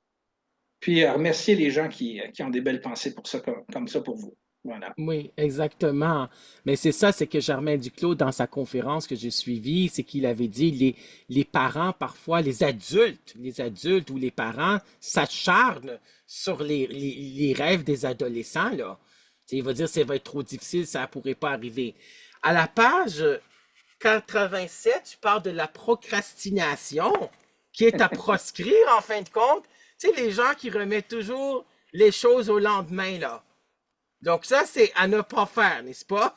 [SPEAKER 2] puis remerciez les gens qui ont des belles pensées pour ça, comme ça pour vous. Voilà.
[SPEAKER 1] Oui, exactement. Mais c'est ça, c'est que Germain Duclos, dans sa conférence que j'ai suivie, c'est qu'il avait dit les parents, parfois, les adultes ou les parents s'acharnent sur les rêves des adolescents, là. Il va dire, ça va être trop difficile, ça ne pourrait pas arriver. À la page 87, tu parles de la procrastination, qui est à proscrire, en fin de compte. Tu sais, les gens qui remettent toujours les choses au lendemain, là. Donc ça, c'est à ne pas faire, n'est-ce pas?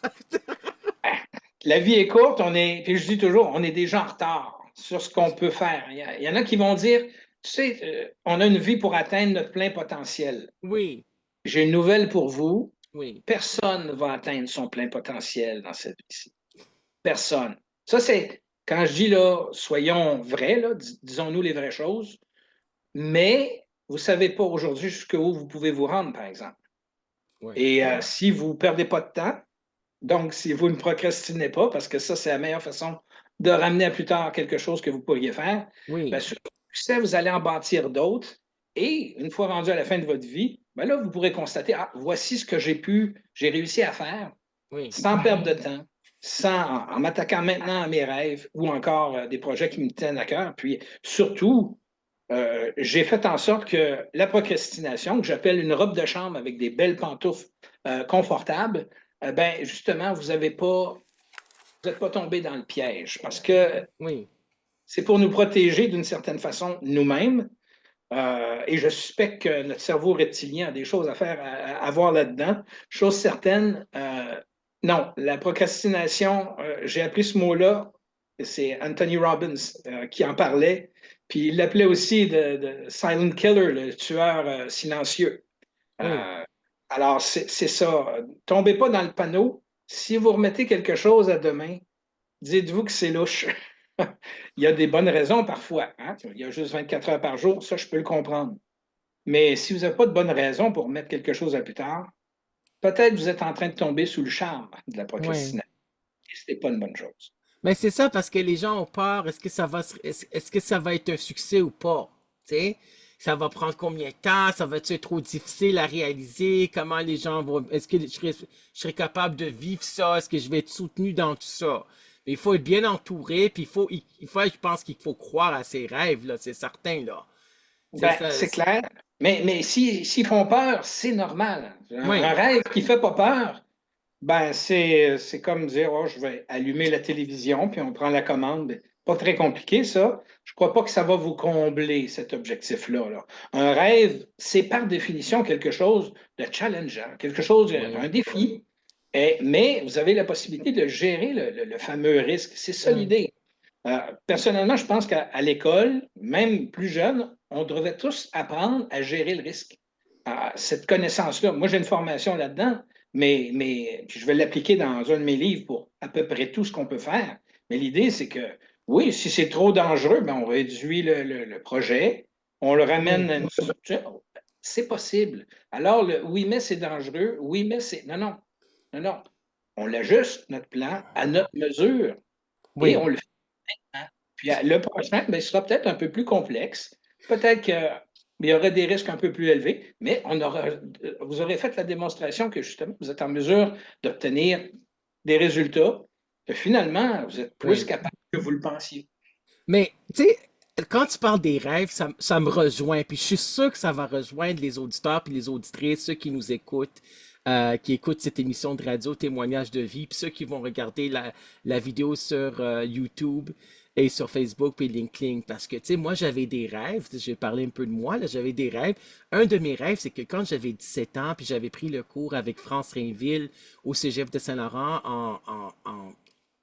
[SPEAKER 2] La vie est courte, puis je dis toujours, on est déjà en retard sur ce qu'on peut faire. Il y en a qui vont dire, tu sais, on a une vie pour atteindre notre plein potentiel.
[SPEAKER 1] Oui,
[SPEAKER 2] J'ai une nouvelle pour vous.
[SPEAKER 1] oui,
[SPEAKER 2] Personne ne va atteindre son plein potentiel dans cette vie-ci. Personne. Ça, c'est quand je dis là, soyons vrais, là, disons-nous les vraies choses, mais vous ne savez pas aujourd'hui jusqu'où vous pouvez vous rendre, par exemple.
[SPEAKER 1] oui,
[SPEAKER 2] Et si vous ne perdez pas de temps, donc si vous ne procrastinez pas, parce que ça, c'est la meilleure façon de ramener à plus tard quelque chose que vous pourriez faire, bien,
[SPEAKER 1] oui,
[SPEAKER 2] sur le succès, vous allez en bâtir d'autres. Et une fois rendu à la fin de votre vie, bien là, vous pourrez constater, ah, voici ce que j'ai réussi à faire
[SPEAKER 1] oui,
[SPEAKER 2] sans perdre de temps, en m'attaquant maintenant à mes rêves ou encore des projets qui me tiennent à cœur. Puis surtout, j'ai fait en sorte que la procrastination, que j'appelle une robe de chambre avec des belles pantoufles confortables, ben justement, vous n'êtes pas tombé dans le piège parce que
[SPEAKER 1] oui,
[SPEAKER 2] c'est pour nous protéger d'une certaine façon nous-mêmes. Et je suspecte que notre cerveau reptilien a des choses à faire, à voir là-dedans. Chose certaine, non, la procrastination, j'ai appris ce mot-là, c'est Anthony Robbins qui en parlait, puis il l'appelait aussi de silent killer, le tueur silencieux.
[SPEAKER 1] oui,
[SPEAKER 2] Euh, alors, c'est ça. Tombez pas dans le panneau. Si vous remettez quelque chose à demain, dites-vous que c'est louche. Il y a des bonnes raisons parfois, hein? Il y a juste 24 heures par jour, ça, je peux le comprendre. Mais si vous n'avez pas de bonnes raisons pour mettre quelque chose à plus tard, peut-être vous êtes en train de tomber sous le charme de la
[SPEAKER 1] oui.
[SPEAKER 2] procrastination. Et ce n'est pas une bonne chose.
[SPEAKER 1] Mais c'est ça parce que les gens ont peur. Est-ce que ça va être un succès ou pas? Tu sais? Ça va prendre combien de temps? Ça va être trop difficile à réaliser? Comment les gens vont. Est-ce que je serai capable de vivre ça? Est-ce que je vais être soutenu dans tout ça? Mais il faut être bien entouré, puis je pense qu'il faut croire à ses rêves, là, c'est certain, là. C'est
[SPEAKER 2] Ben,
[SPEAKER 1] ça.
[SPEAKER 2] c'est clair. Mais s'ils font peur, c'est normal. Un
[SPEAKER 1] Oui,
[SPEAKER 2] rêve qui ne fait pas peur, ben, c'est comme dire, oh, je vais allumer la télévision, puis on prend la commande. Pas très compliqué, ça. Je ne crois pas que ça va vous combler cet objectif-là, là. Un rêve, c'est par définition quelque chose de challengeant, quelque chose,
[SPEAKER 1] oui,
[SPEAKER 2] un défi. Mais vous avez la possibilité de gérer le fameux risque. C'est ça
[SPEAKER 1] oui,
[SPEAKER 2] l'idée. Personnellement, je pense qu'à l'école, même plus jeune, on devrait tous apprendre à gérer le risque. Cette connaissance-là, moi j'ai une formation là-dedans, mais je vais l'appliquer dans un de mes livres pour à peu près tout ce qu'on peut faire. Mais l'idée, c'est que oui, si c'est trop dangereux, ben, on réduit le projet, on le ramène
[SPEAKER 1] oui,
[SPEAKER 2] à une structure. C'est possible. Alors, oui, mais c'est dangereux, oui, mais c'est. Non, non, non, non. On l'ajuste, notre plan, à notre mesure, et on
[SPEAKER 1] oui.
[SPEAKER 2] le fait. Puis le prochain, ben, sera peut-être un peu plus complexe. Peut-être qu'il y aurait des risques un peu plus élevés, mais vous aurez fait la démonstration que justement, vous êtes en mesure d'obtenir des résultats que finalement, vous êtes plus
[SPEAKER 1] Oui.
[SPEAKER 2] capable que vous le pensiez.
[SPEAKER 1] Mais, tu sais, quand tu parles des rêves, ça me rejoint. Puis je suis sûr que ça va rejoindre les auditeurs puis les auditrices, ceux qui nous écoutent, qui écoutent cette émission de radio Témoignages de vie, puis ceux qui vont regarder la vidéo sur YouTube. et sur Facebook puis LinkedIn. Parce que, tu sais, moi, j'avais des rêves. Je vais parler un peu de moi, là. J'avais des rêves. Un de mes rêves, c'est que quand j'avais 17 ans, puis j'avais pris le cours avec France Rainville au Cégep de Saint-Laurent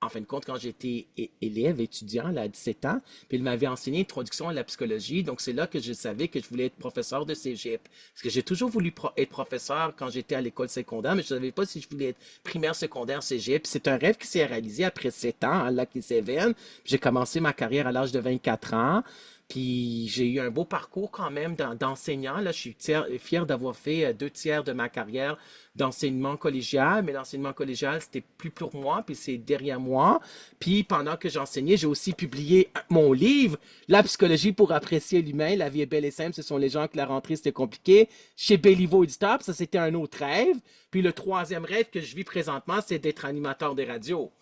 [SPEAKER 1] en fin de compte, quand j'étais élève, étudiant, là, à 17 ans, puis il m'avait enseigné introduction à la psychologie. Donc, c'est là que je savais que je voulais être professeur de cégep. Parce que j'ai toujours voulu être professeur quand j'étais à l'école secondaire, mais je ne savais pas si je voulais être primaire, secondaire, cégep. Puis c'est un rêve qui s'est réalisé après 7 ans à Lac Seven. J'ai commencé ma carrière à l'âge de 24 ans. Puis j'ai eu un beau parcours quand même d'enseignant. Là, je suis fier d'avoir fait 2 tiers de ma carrière d'enseignement collégial, mais l'enseignement collégial, c'était plus pour moi, puis c'est derrière moi. Puis pendant que j'enseignais, j'ai aussi publié mon livre, La psychologie pour apprécier l'humain, la vie est belle et simple, ce sont les gens que la rentrée c'était compliqué, chez Béliveau Éditeur, ça c'était un autre rêve. Puis le troisième rêve que je vis présentement, c'est d'être animateur des radios.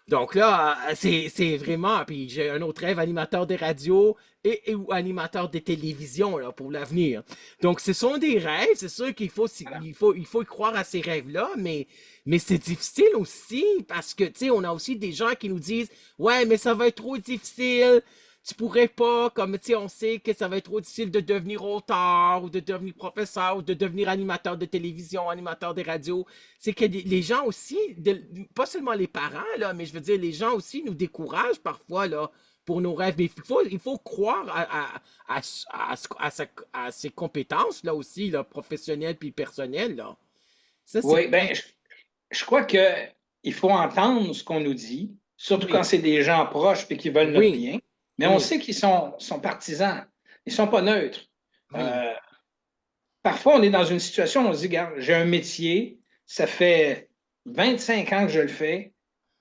[SPEAKER 1] Donc là, c'est vraiment. Puis j'ai un autre rêve, animateur des radios ou animateur des télévisions là, pour l'avenir. Donc ce sont des rêves. C'est sûr qu'il faut, il faut y croire à ces rêves-là, mais c'est difficile aussi parce que, tu sais, on a aussi des gens qui nous disent, ouais, mais ça va être trop difficile. Tu pourrais pas, comme tu sais, on sait que ça va être trop difficile de devenir auteur ou de devenir professeur ou de devenir animateur de télévision, animateur des radios. C'est que les gens aussi, pas seulement les parents, là, mais je veux dire, les gens aussi nous découragent parfois, là, pour nos rêves. Mais il faut croire à ses compétences, là aussi, là, professionnelles puis personnelles, là. Ça, c'est...
[SPEAKER 2] Oui, bien, je crois qu'il faut entendre ce qu'on nous dit, surtout quand
[SPEAKER 1] Oui,
[SPEAKER 2] c'est des gens proches et qui veulent notre
[SPEAKER 1] oui,
[SPEAKER 2] bien. Mais on
[SPEAKER 1] oui,
[SPEAKER 2] sait qu'ils sont partisans. Ils ne sont pas neutres.
[SPEAKER 1] oui,
[SPEAKER 2] Euh, Parfois, on est dans une situation où on se dit, regarde, j'ai un métier, ça fait 25 ans que je le fais,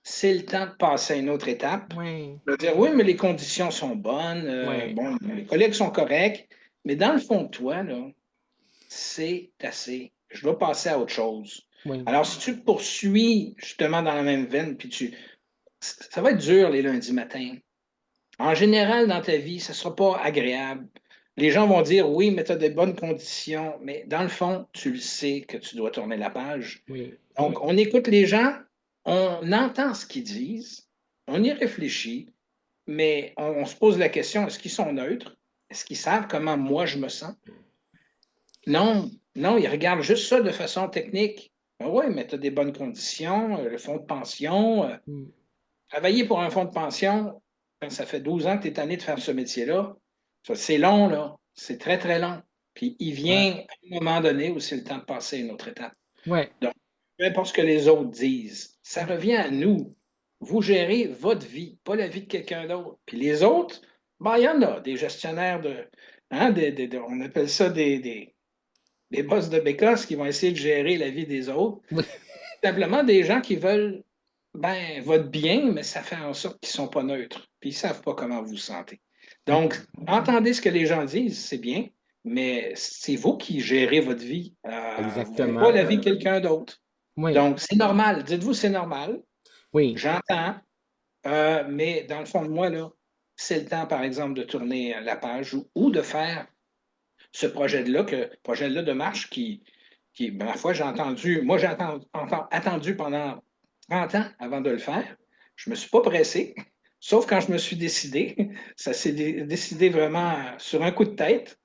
[SPEAKER 2] c'est le temps de passer à une autre étape.
[SPEAKER 1] oui,
[SPEAKER 2] Je veux dire, oui, mais les conditions sont bonnes,
[SPEAKER 1] oui,
[SPEAKER 2] bon, les collègues sont corrects, mais dans le fond de toi, là, c'est assez. Je dois passer à autre chose.
[SPEAKER 1] oui,
[SPEAKER 2] Alors, si tu poursuis justement dans la même veine, ça va être dur les lundis matins. En général, dans ta vie, ça ne sera pas agréable. Les gens vont dire oui, mais tu as de bonnes conditions, mais dans le fond, tu le sais que tu dois tourner la page.
[SPEAKER 1] oui,
[SPEAKER 2] Donc, on écoute les gens, on entend ce qu'ils disent, on y réfléchit, mais on se pose la question, est-ce qu'ils sont neutres? Est-ce qu'ils savent comment moi je me sens? Non, non, ils regardent juste ça de façon technique. Ah oui, mais tu as des bonnes conditions, le fonds de pension.
[SPEAKER 1] oui,
[SPEAKER 2] Travailler pour un fonds de pension, quand ça fait 12 ans que tu es tanné de faire ce métier-là, c'est long, là. C'est très, très long. Puis il
[SPEAKER 1] ouais,
[SPEAKER 2] vient à un moment donné où c'est le temps de passer à une autre étape.
[SPEAKER 1] ouais.
[SPEAKER 2] Donc, peu importe ce que les autres disent, ça revient à nous. Vous gérez votre vie, pas la vie de quelqu'un d'autre. Puis les autres, ben, il y en a, des gestionnaires hein, on appelle ça des boss de bécosse qui vont essayer de gérer la vie des autres.
[SPEAKER 1] Oui.
[SPEAKER 2] Simplement des gens qui veulent votre bien, mais ça fait en sorte qu'ils ne sont pas neutres. Puis ils ne savent pas comment vous vous sentez. Donc, entendez ce que les gens disent, c'est bien, mais c'est vous qui gérez votre vie. Vous n'avez pas
[SPEAKER 1] Exactement.
[SPEAKER 2] la vie de quelqu'un d'autre.
[SPEAKER 1] Oui,
[SPEAKER 2] Donc, c'est normal. Dites-vous, c'est normal.
[SPEAKER 1] oui,
[SPEAKER 2] J'entends, mais dans le fond de moi, là, c'est le temps, par exemple, de tourner la page ou de faire ce projet-là de marche ma foi, moi, attendu pendant 30 ans avant de le faire. Je ne me suis pas pressé, sauf quand je me suis décidé. Ça s'est décidé vraiment sur un coup de tête,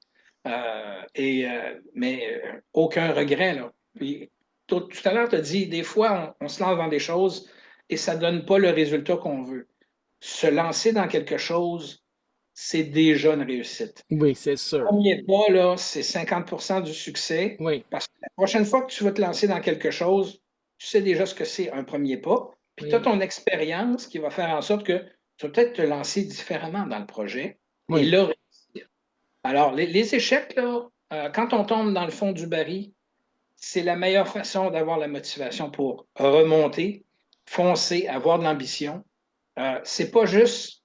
[SPEAKER 2] mais aucun regret, là. Puis, tout à l'heure, tu as dit, des fois, on se lance dans des choses et ça ne donne pas le résultat qu'on veut. Se lancer dans quelque chose, c'est déjà une réussite.
[SPEAKER 1] oui, c'est sûr.
[SPEAKER 2] Premier pas, là, c'est 50 du succès.
[SPEAKER 1] Oui,
[SPEAKER 2] Parce que la prochaine fois que tu vas te lancer dans quelque chose, tu sais déjà ce que c'est un premier pas. Puis tu as
[SPEAKER 1] oui,
[SPEAKER 2] ton expérience qui va faire en sorte que tu vas peut-être te lancer différemment dans le projet et
[SPEAKER 1] oui,
[SPEAKER 2] là, réussir. Alors, les échecs, là, quand on tombe dans le fond du baril, c'est la meilleure façon d'avoir la motivation pour remonter, foncer, avoir de l'ambition. C'est pas juste,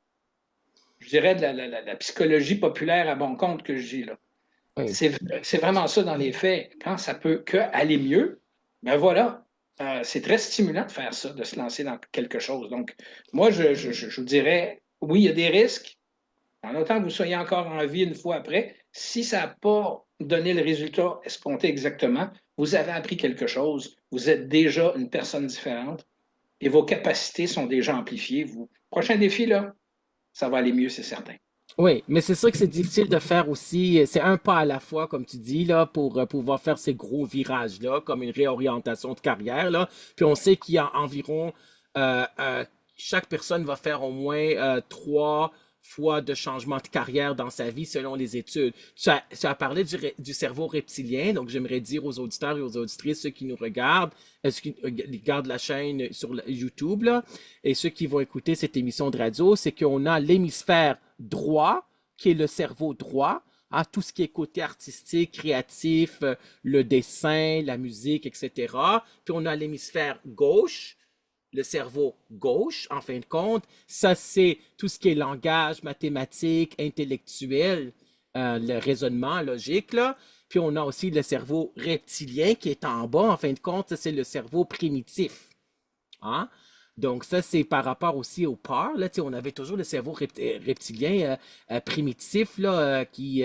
[SPEAKER 2] je dirais, de la psychologie populaire à bon compte que je dis là.
[SPEAKER 1] oui.
[SPEAKER 2] C'est vraiment ça dans les faits. Quand ça peut que aller mieux, ben voilà, c'est très stimulant de faire ça, de se lancer dans quelque chose. Donc, moi, je vous dirais, oui, il y a des risques. En autant que vous soyez encore en vie une fois après, si ça n'a pas donné le résultat escompté exactement, vous avez appris quelque chose, vous êtes déjà une personne différente et vos capacités sont déjà amplifiées. Prochain défi, là, ça va aller mieux, c'est certain.
[SPEAKER 1] Oui, mais c'est sûr que c'est difficile de faire aussi, c'est un pas à la fois, comme tu dis, là, pour pouvoir faire ces gros virages-là, comme une réorientation de carrière, là. Puis on sait qu'il y a environ, euh, euh, chaque personne va faire au moins 3 fois de changement de carrière dans sa vie selon les études. Tu as parlé du cerveau reptilien, donc j'aimerais dire aux auditeurs et aux auditrices, ceux qui nous regardent, ceux qui regardent la chaîne sur YouTube, là, et ceux qui vont écouter cette émission de radio, c'est qu'on a l'hémisphère droit, qui est le cerveau droit, à tout ce qui est côté artistique, créatif, le dessin, la musique, etc. Puis on a l'hémisphère gauche, le cerveau gauche, en fin de compte. Ça, c'est tout ce qui est langage, mathématiques, intellectuel, le raisonnement logique, là. Puis on a aussi le cerveau reptilien qui est en bas, en fin de compte, ça, c'est le cerveau primitif. Hein? Donc, ça, c'est par rapport aussi aux peurs. Là, on avait toujours le cerveau reptilien primitif là, qui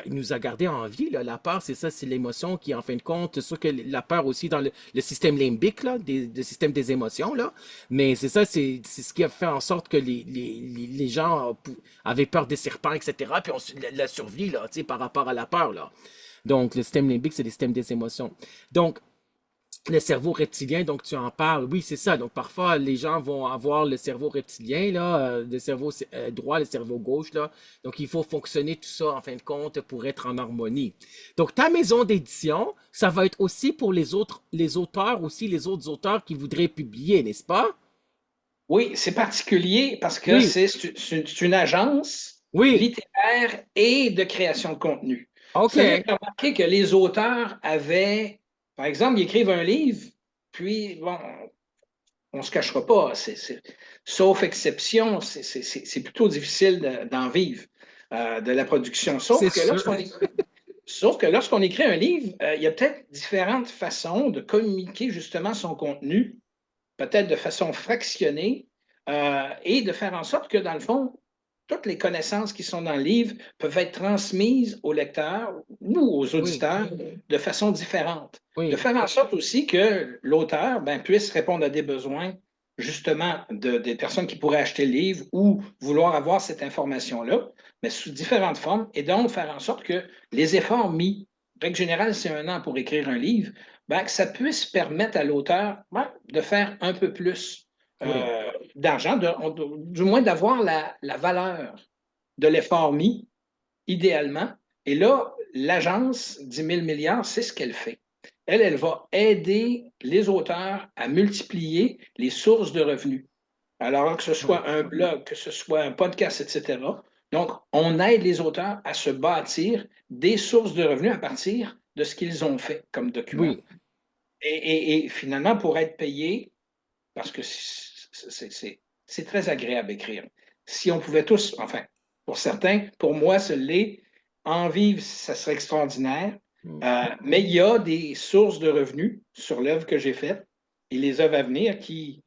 [SPEAKER 1] nous a gardé en vie. Là. La peur, c'est ça, c'est l'émotion qui, en fin de compte, c'est sûr que la peur aussi dans le système limbique, là, le système des émotions. Là. Mais c'est ça, c'est ce qui a fait en sorte que les gens avaient peur des serpents, etc. Puis la survie là, par rapport à la peur. Là. Donc, le système limbique, c'est le système des émotions. Donc, le cerveau reptilien, donc tu en parles. Oui, c'est ça. Donc parfois, les gens vont avoir le cerveau reptilien, là, le cerveau droit, le cerveau gauche, là. Donc il faut fonctionner tout ça, en fin de compte, pour être en harmonie. Donc ta maison d'édition, ça va être aussi pour les autres, les auteurs aussi, les autres auteurs qui voudraient publier, n'est-ce pas?
[SPEAKER 2] Oui, c'est particulier parce que
[SPEAKER 1] Oui,
[SPEAKER 2] c'est une agence
[SPEAKER 1] oui.
[SPEAKER 2] littéraire et de création de contenu.
[SPEAKER 1] OK.
[SPEAKER 2] C'est-à-dire que j'ai remarqué que les auteurs avaient, par exemple, ils écrivent un livre, puis, bon, on ne se cachera pas, sauf exception, c'est plutôt difficile d'en vivre, de la production.
[SPEAKER 1] C'est sûr.
[SPEAKER 2] Sauf que lorsqu'on écrit un livre, il y a peut-être différentes façons de communiquer justement son contenu, peut-être de façon fractionnée, et de faire en sorte que, dans le fond, toutes les connaissances qui sont dans le livre peuvent être transmises aux lecteurs ou aux
[SPEAKER 1] Oui,
[SPEAKER 2] auditeurs de façon différente. De
[SPEAKER 1] oui,
[SPEAKER 2] faire en sorte aussi que l'auteur puisse répondre à des besoins justement des personnes qui pourraient acheter le livre ou vouloir avoir cette information-là, mais sous différentes formes, et donc faire en sorte que les efforts mis, règle générale, c'est 1 an pour écrire un livre, que ça puisse permettre à l'auteur de faire un peu plus
[SPEAKER 1] oui,
[SPEAKER 2] d'argent, du moins d'avoir la valeur de l'effort mis, idéalement. Et là, l'agence 10 000 milliards, c'est ce qu'elle fait. Elle va aider les auteurs à multiplier les sources de revenus. Alors que ce
[SPEAKER 1] oui,
[SPEAKER 2] soit un blog, que ce soit un podcast, etc. Donc, on aide les auteurs à se bâtir des sources de revenus à partir de ce qu'ils ont fait comme document.
[SPEAKER 1] oui,
[SPEAKER 2] Et finalement, pour être payé, parce que c'est très agréable d'écrire. Si on pouvait tous, enfin, pour certains, pour moi, ce l'est, en vivre, ça serait extraordinaire.
[SPEAKER 1] mm,
[SPEAKER 2] Mais il y a des sources de revenus sur l'œuvre que j'ai faite et les œuvres à venir qui,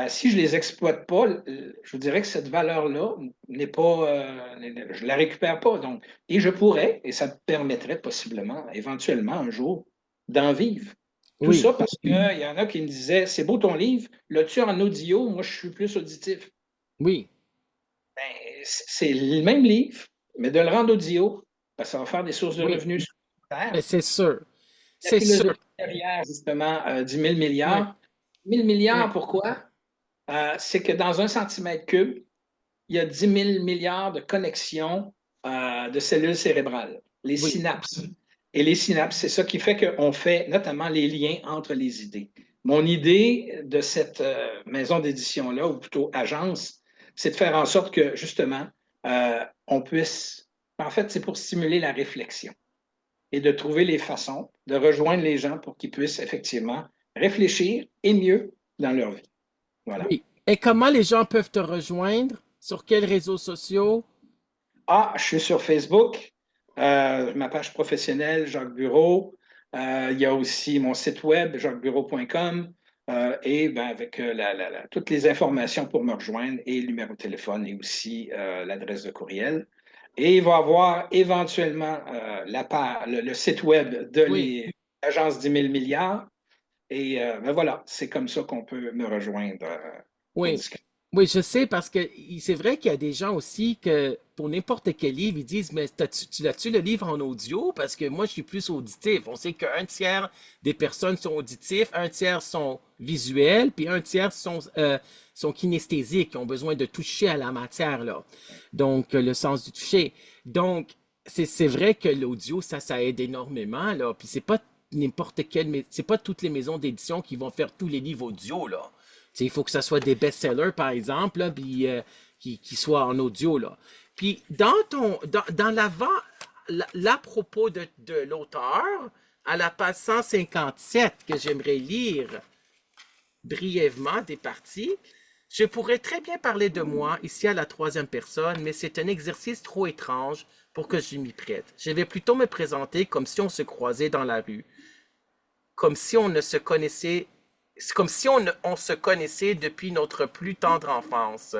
[SPEAKER 2] si je ne les exploite pas, je vous dirais que cette valeur-là n'est pas, je ne la récupère pas. Donc, et je pourrais, et ça me permettrait possiblement, éventuellement, un jour, d'en vivre. Tout
[SPEAKER 1] oui,
[SPEAKER 2] ça parce qu'il y en a qui me disaient, c'est beau ton livre, l'as-tu en audio? Moi, je suis plus auditif.
[SPEAKER 1] oui.
[SPEAKER 2] C'est le même livre, mais de le rendre audio, ça va faire des sources de
[SPEAKER 1] Oui.
[SPEAKER 2] revenus
[SPEAKER 1] Mais
[SPEAKER 2] supplémentaires.
[SPEAKER 1] c'est sûr.
[SPEAKER 2] La
[SPEAKER 1] C'est sûr.
[SPEAKER 2] philosophie derrière, justement, 10 000
[SPEAKER 1] Oui,
[SPEAKER 2] milliards. 1000 milliards,
[SPEAKER 1] oui,
[SPEAKER 2] pourquoi? C'est que dans 1 cm3, il y a 10 000 milliards de connexions de cellules cérébrales, les
[SPEAKER 1] oui.
[SPEAKER 2] synapses. Et les synapses, c'est ça qui fait qu'on fait notamment les liens entre les idées. Mon idée de cette maison d'édition-là, ou plutôt agence, c'est de faire en sorte que, justement, on puisse, en fait, c'est pour stimuler la réflexion et de trouver les façons de rejoindre les gens pour qu'ils puissent effectivement réfléchir et mieux dans leur vie. Voilà.
[SPEAKER 1] Oui. Et comment les gens peuvent te rejoindre? Sur quels réseaux sociaux?
[SPEAKER 2] Ah, je suis sur Facebook, ma page professionnelle, Jacques Bureau. Il y a aussi mon site web, jacquesbureau.com, et avec toutes les informations pour me rejoindre et le numéro de téléphone et aussi l'adresse de courriel. Et il va y avoir éventuellement le site web de
[SPEAKER 1] Oui,
[SPEAKER 2] l'agence 10 000 milliards. Et voilà, c'est comme ça qu'on peut me rejoindre pour
[SPEAKER 1] oui.
[SPEAKER 2] discuter.
[SPEAKER 1] Oui, je sais parce que c'est vrai qu'il y a des gens aussi que pour n'importe quel livre, ils disent, mais tu l'as-tu le livre en audio? Parce que moi, je suis plus auditif. On sait qu'un tiers des personnes sont auditifs, un tiers sont visuels, puis un tiers sont kinesthésiques, qui ont besoin de toucher à la matière, là. Donc, le sens du toucher. Donc, c'est vrai que l'audio, ça aide énormément, là. Puis c'est pas n'importe quelle, c'est pas toutes les maisons d'édition qui vont faire tous les livres audio, là. T'sais, il faut que ça soit des best-sellers, par exemple, là, puis qui soient en audio, là. Puis dans l'avant, l'à-propos de l'auteur, à la page 157 que j'aimerais lire brièvement des parties, je pourrais très bien parler de moi ici à la troisième personne, mais c'est un exercice trop étrange pour que je m'y prête. Je vais plutôt me présenter comme si on se croisait dans la rue, comme si on ne se connaissait, comme si on se connaissait depuis notre plus tendre enfance,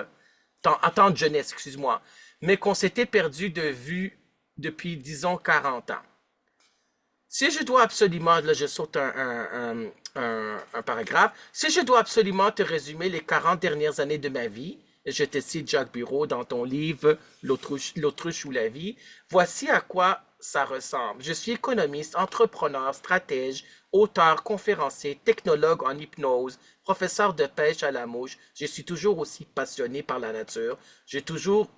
[SPEAKER 1] temps de jeunesse, excuse-moi, mais qu'on s'était perdu de vue depuis, disons, 40 ans. Si je dois absolument, là je saute un paragraphe, si je dois absolument te résumer les 40 dernières années de ma vie, je te cite Jacques Bureau dans ton livre L'autruche ou la vie, voici à quoi ça ressemble. Je suis économiste, entrepreneur, stratège, auteur, conférencier, technologue en hypnose, professeur de pêche à la mouche. Je suis toujours aussi passionné par la nature. J'ai toujours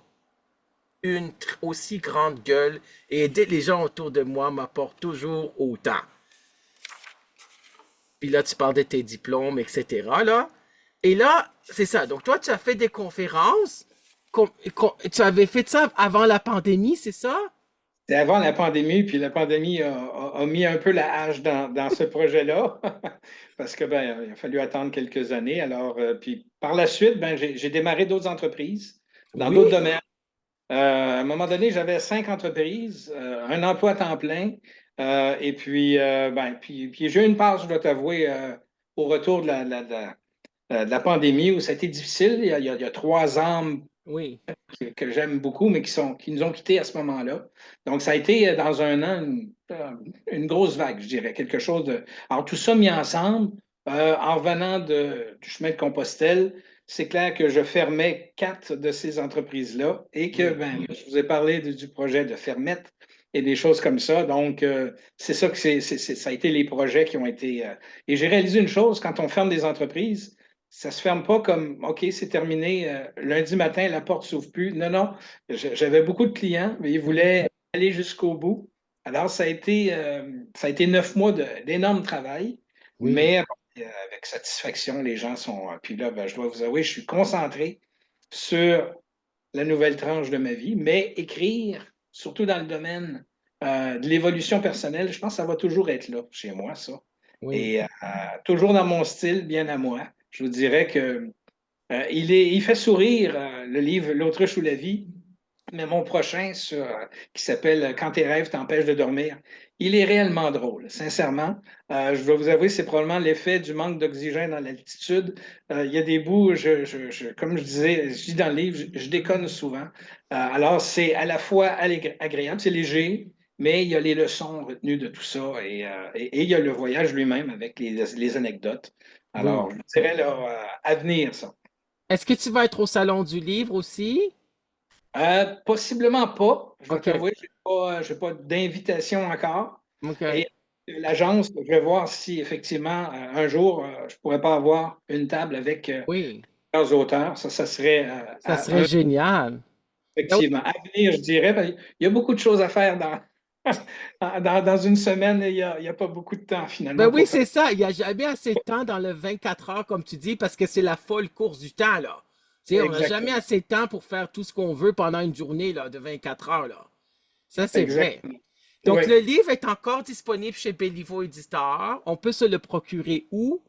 [SPEAKER 1] une aussi grande gueule et aider les gens autour de moi m'apporte toujours autant. Puis là, tu parles de tes diplômes, etc. Là. Et là, c'est ça. Donc, toi, tu as fait des conférences. Tu avais fait ça avant la pandémie, c'est ça?
[SPEAKER 2] C'est avant la pandémie, puis la pandémie a mis un peu la hache dans ce projet-là, parce que ben, il a fallu attendre quelques années. Alors, puis par la suite, ben, j'ai démarré d'autres entreprises dans
[SPEAKER 1] Oui.
[SPEAKER 2] d'autres domaines. À un moment donné, j'avais 5 entreprises, un emploi à temps plein, et puis, puis j'ai eu une passe, je dois t'avouer, au retour de la pandémie où ça a été difficile. Il y a 3 ans
[SPEAKER 1] Oui.
[SPEAKER 2] que j'aime beaucoup, mais qui nous ont quittés à ce moment-là. Donc, ça a été dans un an une grosse vague, je dirais, quelque chose de. Alors, tout ça mis ensemble, en revenant du chemin de Compostelle, c'est clair que je fermais 4 de ces entreprises-là et que,
[SPEAKER 1] Oui.
[SPEAKER 2] ben, je vous ai parlé du projet de Fermette et des choses comme ça. Donc, c'est ça que ça a été les projets qui ont été. Et j'ai réalisé une chose, quand on ferme des entreprises, ça se ferme pas comme OK, c'est terminé. Lundi matin, la porte s'ouvre plus. Non, non. J'avais beaucoup de clients, mais ils
[SPEAKER 1] Mhm.
[SPEAKER 2] voulaient aller jusqu'au bout. Alors, ça a été 9 mois d'énorme travail,
[SPEAKER 1] Oui.
[SPEAKER 2] mais avec satisfaction, les gens sont. Puis là, ben, je dois vous avouer, je suis concentré sur la nouvelle tranche de ma vie, mais écrire, surtout dans le domaine de l'évolution personnelle, je pense que ça va toujours être là chez moi, ça.
[SPEAKER 1] Oui.
[SPEAKER 2] Et toujours dans mon style, bien à moi. Je vous dirais que il fait sourire le livre L'autruche ou la vie, mais mon prochain qui s'appelle Quand tes rêves t'empêchent de dormir, il est réellement drôle, sincèrement. Je dois vous avouer, c'est probablement l'effet du manque d'oxygène dans l'altitude. Il y a des bouts, comme je disais, je dis dans le livre, je déconne souvent. Alors, c'est à la fois agréable, c'est léger, mais il y a les leçons retenues de tout ça et il y a le voyage lui-même avec les anecdotes. Alors,
[SPEAKER 1] Oui.
[SPEAKER 2] je dirais là, à venir, ça.
[SPEAKER 1] Est-ce que tu vas être au Salon du Livre aussi?
[SPEAKER 2] Possiblement pas. Je dois
[SPEAKER 1] OK.
[SPEAKER 2] t'avouer, j'ai pas d'invitation encore. Et
[SPEAKER 1] OK.
[SPEAKER 2] l'agence, je vais voir si effectivement, un jour, je pourrais pas avoir une table avec
[SPEAKER 1] Oui.
[SPEAKER 2] plusieurs auteurs. Ça serait
[SPEAKER 1] Ça serait génial. Ben
[SPEAKER 2] effectivement à venir, je dirais. Ben, il y a beaucoup de choses à faire dans une semaine et il y a pas beaucoup de temps
[SPEAKER 1] Ben
[SPEAKER 2] finalement
[SPEAKER 1] oui,
[SPEAKER 2] pour faire.
[SPEAKER 1] c'est ça. Il n'y a jamais assez de temps dans le 24 heures, comme tu dis, parce que c'est la folle course du temps, là. Tu sais, on n'a jamais
[SPEAKER 2] Exactement.
[SPEAKER 1] assez de temps pour faire tout ce qu'on veut pendant une journée, là, de 24 heures, là. Ça, c'est vrai.
[SPEAKER 2] Exactement.
[SPEAKER 1] Donc,
[SPEAKER 2] Oui.
[SPEAKER 1] le livre est encore disponible chez Béliveau Éditeur. On peut se le procurer où?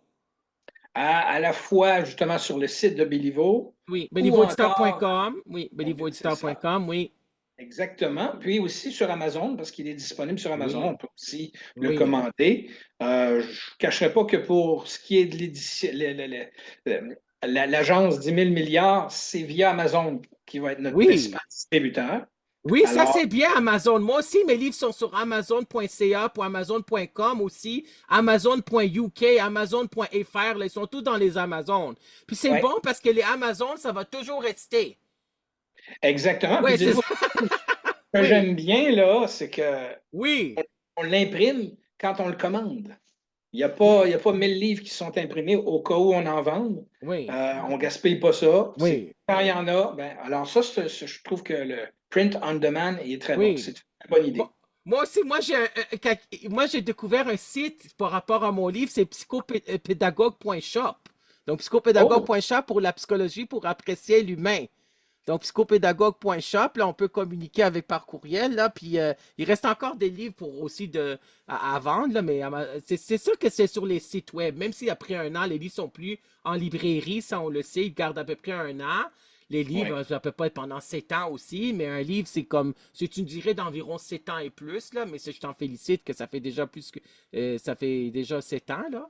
[SPEAKER 2] À la fois justement sur le site de Béliveau
[SPEAKER 1] Oui,
[SPEAKER 2] ou encore,
[SPEAKER 1] bélivoéditeur.com. Oui,
[SPEAKER 2] c'est ça.
[SPEAKER 1] bélivoéditeur.com, oui.
[SPEAKER 2] Exactement. Puis aussi sur Amazon, parce qu'il est disponible sur Amazon, on
[SPEAKER 1] Oui,
[SPEAKER 2] peut aussi le
[SPEAKER 1] oui,
[SPEAKER 2] commander. Je ne cacherai pas que pour ce qui est de l'édition, l'agence 10 000 milliards, c'est via Amazon qui va être notre
[SPEAKER 1] oui.
[SPEAKER 2] principal distributeur.
[SPEAKER 1] Oui, ça
[SPEAKER 2] Alors,
[SPEAKER 1] c'est bien Amazon. Moi aussi, mes livres sont sur amazon.ca, amazon.com aussi, amazon.uk, amazon.fr. Là, ils sont tous dans les Amazones. Puis c'est
[SPEAKER 2] ouais,
[SPEAKER 1] bon parce que les Amazones, ça va toujours rester.
[SPEAKER 2] exactement. Puis
[SPEAKER 1] Oui, c'est ça.
[SPEAKER 2] dites-vous, ce que
[SPEAKER 1] Oui,
[SPEAKER 2] j'aime bien, là, c'est que
[SPEAKER 1] oui,
[SPEAKER 2] on l'imprime quand on le commande. Il y
[SPEAKER 1] oui,
[SPEAKER 2] a pas 1000 livres qui sont imprimés au cas où on en vende.
[SPEAKER 1] oui,
[SPEAKER 2] On ne gaspille pas ça. C'est
[SPEAKER 1] oui,
[SPEAKER 2] quand il y en a, ben, alors ça, je trouve que le print on demand est très bon.
[SPEAKER 1] oui.
[SPEAKER 2] C'est une bonne
[SPEAKER 1] Moi,
[SPEAKER 2] idée.
[SPEAKER 1] moi aussi, moi j'ai découvert un site par rapport à mon livre, c'est psychopédagogue.shop. Donc,
[SPEAKER 2] Oh,
[SPEAKER 1] psychopédagogue.shop pour la psychologie, pour apprécier l'humain. Donc, psychopédagogue.shop, là, on peut communiquer avec par courriel, là, puis il reste encore des livres pour aussi à vendre, là, mais c'est sûr que c'est sur les sites web. Même si après un an, les livres sont plus en librairie, ça on le sait, ils gardent à peu près un an. Les livres,
[SPEAKER 2] oui,
[SPEAKER 1] ça peut pas être pendant 7 ans aussi, mais un livre, c'est comme, c'est une durée d'environ 7 ans et plus, là, mais ça, je t'en félicite que ça fait déjà plus que, ça fait déjà 7 ans, là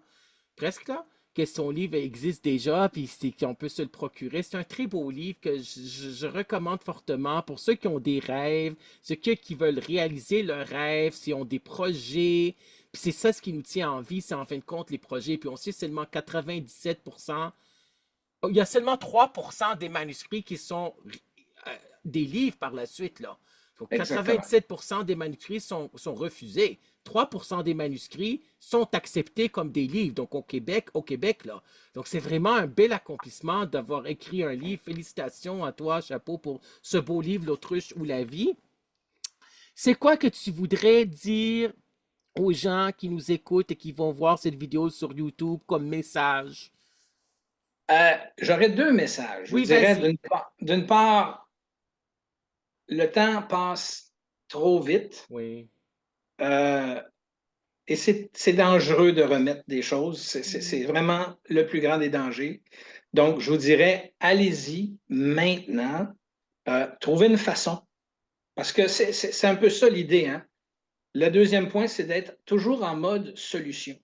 [SPEAKER 1] presque là, que son livre existe déjà, puis qu'on peut se le procurer. C'est un très beau livre que je recommande fortement pour ceux qui ont des rêves, ceux qui veulent réaliser leurs rêves, s'ils ont des projets. Puis c'est ça ce qui nous tient en vie, c'est en fin de compte les projets. Puis on sait seulement 97%, il y a seulement 3% des manuscrits qui sont des livres par la suite, là. Donc,
[SPEAKER 2] exactement.
[SPEAKER 1] 97% des manuscrits sont refusés. 3% des manuscrits sont acceptés comme des livres. Donc, au Québec, là. Donc, c'est vraiment un bel accomplissement d'avoir écrit un livre. Félicitations à toi, chapeau, pour ce beau livre, L'autruche ou la vie. C'est quoi que tu voudrais dire aux gens qui nous écoutent et qui vont voir cette vidéo sur YouTube comme message?
[SPEAKER 2] J'aurais deux messages. Je vous
[SPEAKER 1] Oui,
[SPEAKER 2] dirais,
[SPEAKER 1] vas-y.
[SPEAKER 2] d'une part, le temps passe trop vite.
[SPEAKER 1] Oui.
[SPEAKER 2] euh, Et c'est dangereux de remettre des choses. C'est vraiment le plus grand des dangers. Donc, je vous dirais, allez-y maintenant. Trouvez une façon. Parce que c'est un peu ça l'idée, hein. Le deuxième point, c'est d'être toujours en mode solution.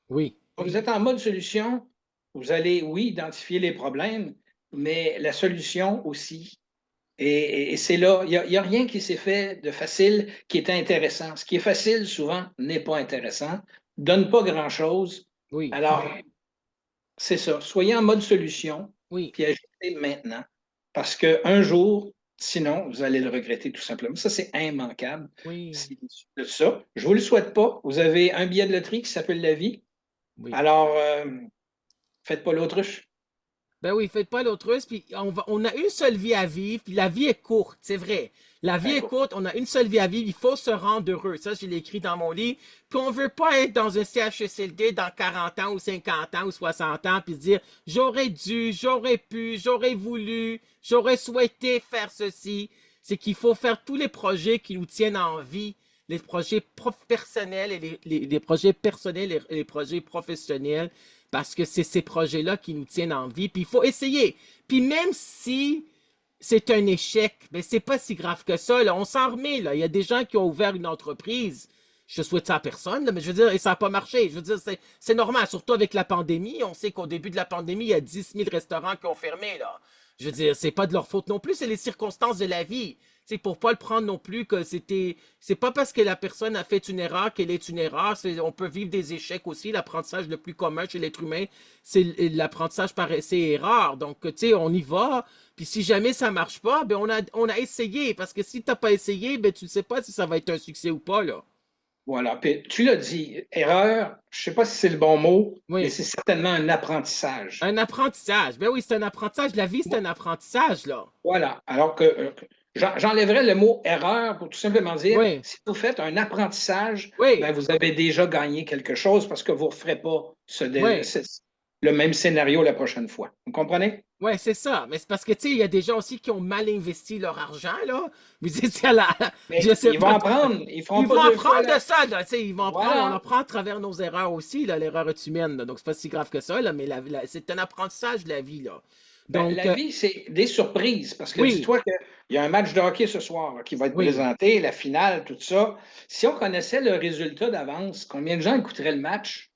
[SPEAKER 1] Oui.
[SPEAKER 2] Quand vous êtes en mode solution, vous allez, oui, identifier les problèmes, mais la solution aussi. Et c'est là, il y a rien qui s'est fait de facile qui est intéressant. Ce qui est facile, souvent, n'est pas intéressant, donne pas grand-chose.
[SPEAKER 1] Oui.
[SPEAKER 2] Alors, c'est ça. Soyez en mode solution,
[SPEAKER 1] Oui.
[SPEAKER 2] puis agissez maintenant. Parce qu'un jour, sinon, vous allez le regretter tout simplement. Ça, c'est immanquable.
[SPEAKER 1] Oui.
[SPEAKER 2] C'est de ça. Je ne vous le souhaite pas. Vous avez un billet de loterie qui s'appelle la vie.
[SPEAKER 1] Oui.
[SPEAKER 2] Alors, faites pas l'autruche.
[SPEAKER 1] Ben oui, faites pas l'autruche, puis on a une seule vie à vivre, puis la vie est courte, c'est vrai. La vie
[SPEAKER 2] Très
[SPEAKER 1] est
[SPEAKER 2] court.
[SPEAKER 1] courte, on a une seule vie à vivre, il faut se rendre heureux. Ça, je l'ai écrit dans mon livre. Puis on veut pas être dans un CHSLD dans 40 ans ou 50 ans ou 60 ans, puis se dire, j'aurais dû, j'aurais pu, j'aurais voulu, j'aurais souhaité faire ceci. C'est qu'il faut faire tous les projets qui nous tiennent en vie, les projets personnels et les projets personnels et les projets professionnels parce que c'est ces projets-là qui nous tiennent en vie. Puis il faut essayer. Puis même si c'est un échec, ben c'est pas si grave que ça. Là. On s'en remet. Là. Il y a des gens qui ont ouvert une entreprise. Je souhaite ça à personne, là, mais je veux dire, et ça n'a pas marché. Je veux dire, c'est normal, surtout avec la pandémie. On sait qu'au début de la pandémie, il y a 10 000 restaurants qui ont fermé. Là. Je veux dire, c'est pas de leur faute non plus, c'est les circonstances de la vie. C'est pour pas le prendre non plus que c'est pas parce que la personne a fait une erreur qu'elle est une erreur. On peut vivre des échecs aussi. L'apprentissage le plus commun chez l'être humain, c'est l'apprentissage par essai-erreur. Donc, tu sais, on y va. Puis si jamais ça marche pas, ben on a essayé. Parce que si t'as pas essayé, ben tu ne sais pas si ça va être un succès ou pas, là.
[SPEAKER 2] Voilà. Puis, tu l'as dit, erreur, je ne sais pas si c'est le bon mot, mais
[SPEAKER 1] Oui.
[SPEAKER 2] c'est certainement un apprentissage.
[SPEAKER 1] Un apprentissage. Ben oui, c'est un apprentissage. La vie, c'est un apprentissage, là.
[SPEAKER 2] Voilà. Alors que j'enlèverais le mot erreur pour tout simplement dire,
[SPEAKER 1] Oui.
[SPEAKER 2] si vous faites un apprentissage, ben,
[SPEAKER 1] Oui.
[SPEAKER 2] vous avez déjà gagné quelque chose parce que vous ne referez pas
[SPEAKER 1] Oui.
[SPEAKER 2] le même scénario la prochaine fois. Vous comprenez?
[SPEAKER 1] Ouais, c'est ça. Mais c'est parce que, tu sais, il y a des gens aussi qui ont mal investi leur argent, là. Mais je
[SPEAKER 2] Mais
[SPEAKER 1] sais
[SPEAKER 2] ils vont
[SPEAKER 1] pas.
[SPEAKER 2] apprendre. Ils ne feront
[SPEAKER 1] Ils
[SPEAKER 2] pas
[SPEAKER 1] vont
[SPEAKER 2] deux fois
[SPEAKER 1] apprendre
[SPEAKER 2] là.
[SPEAKER 1] de ça, là. Tu sais, ils vont apprendre. On
[SPEAKER 2] Voilà.
[SPEAKER 1] apprend à travers nos erreurs aussi, là. L'erreur est humaine, là. Donc, c'est pas si grave que ça, là. Mais c'est un apprentissage de la vie, là.
[SPEAKER 2] Ben,
[SPEAKER 1] Donc,
[SPEAKER 2] la vie, c'est des surprises. Parce que
[SPEAKER 1] oui.
[SPEAKER 2] dis-toi qu'il y a un match de hockey ce soir là, qui va être
[SPEAKER 1] Oui.
[SPEAKER 2] présenté, la finale, tout ça. Si on connaissait le résultat d'avance, combien de gens écouteraient le match?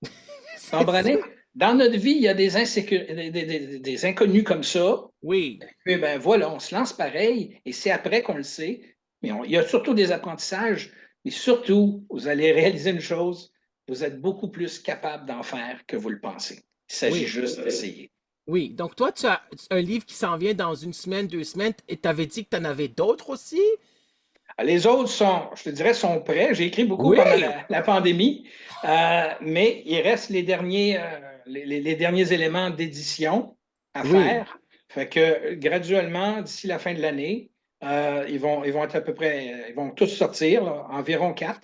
[SPEAKER 1] C'est
[SPEAKER 2] Comprenez?
[SPEAKER 1] ça.
[SPEAKER 2] Dans notre vie, il y a des inconnus comme ça.
[SPEAKER 1] Oui.
[SPEAKER 2] Puis ben voilà, on se lance pareil, et c'est après qu'on le sait. Mais il y a surtout des apprentissages, mais surtout, vous allez réaliser une chose, vous êtes beaucoup plus capable d'en faire que vous le pensez. Il s'agit
[SPEAKER 1] Oui,
[SPEAKER 2] juste d'essayer.
[SPEAKER 1] oui. Donc toi, tu as un livre qui s'en vient dans une semaine, 2 semaines, et tu avais dit que tu en avais d'autres aussi?
[SPEAKER 2] Les autres sont, je te dirais, sont prêts. J'ai écrit beaucoup pendant
[SPEAKER 1] Oui,
[SPEAKER 2] la pandémie, mais il reste les derniers éléments d'édition à
[SPEAKER 1] oui.
[SPEAKER 2] faire. Fait que graduellement, d'ici la fin de l'année, ils vont être à peu près, ils vont tous sortir, là, environ quatre.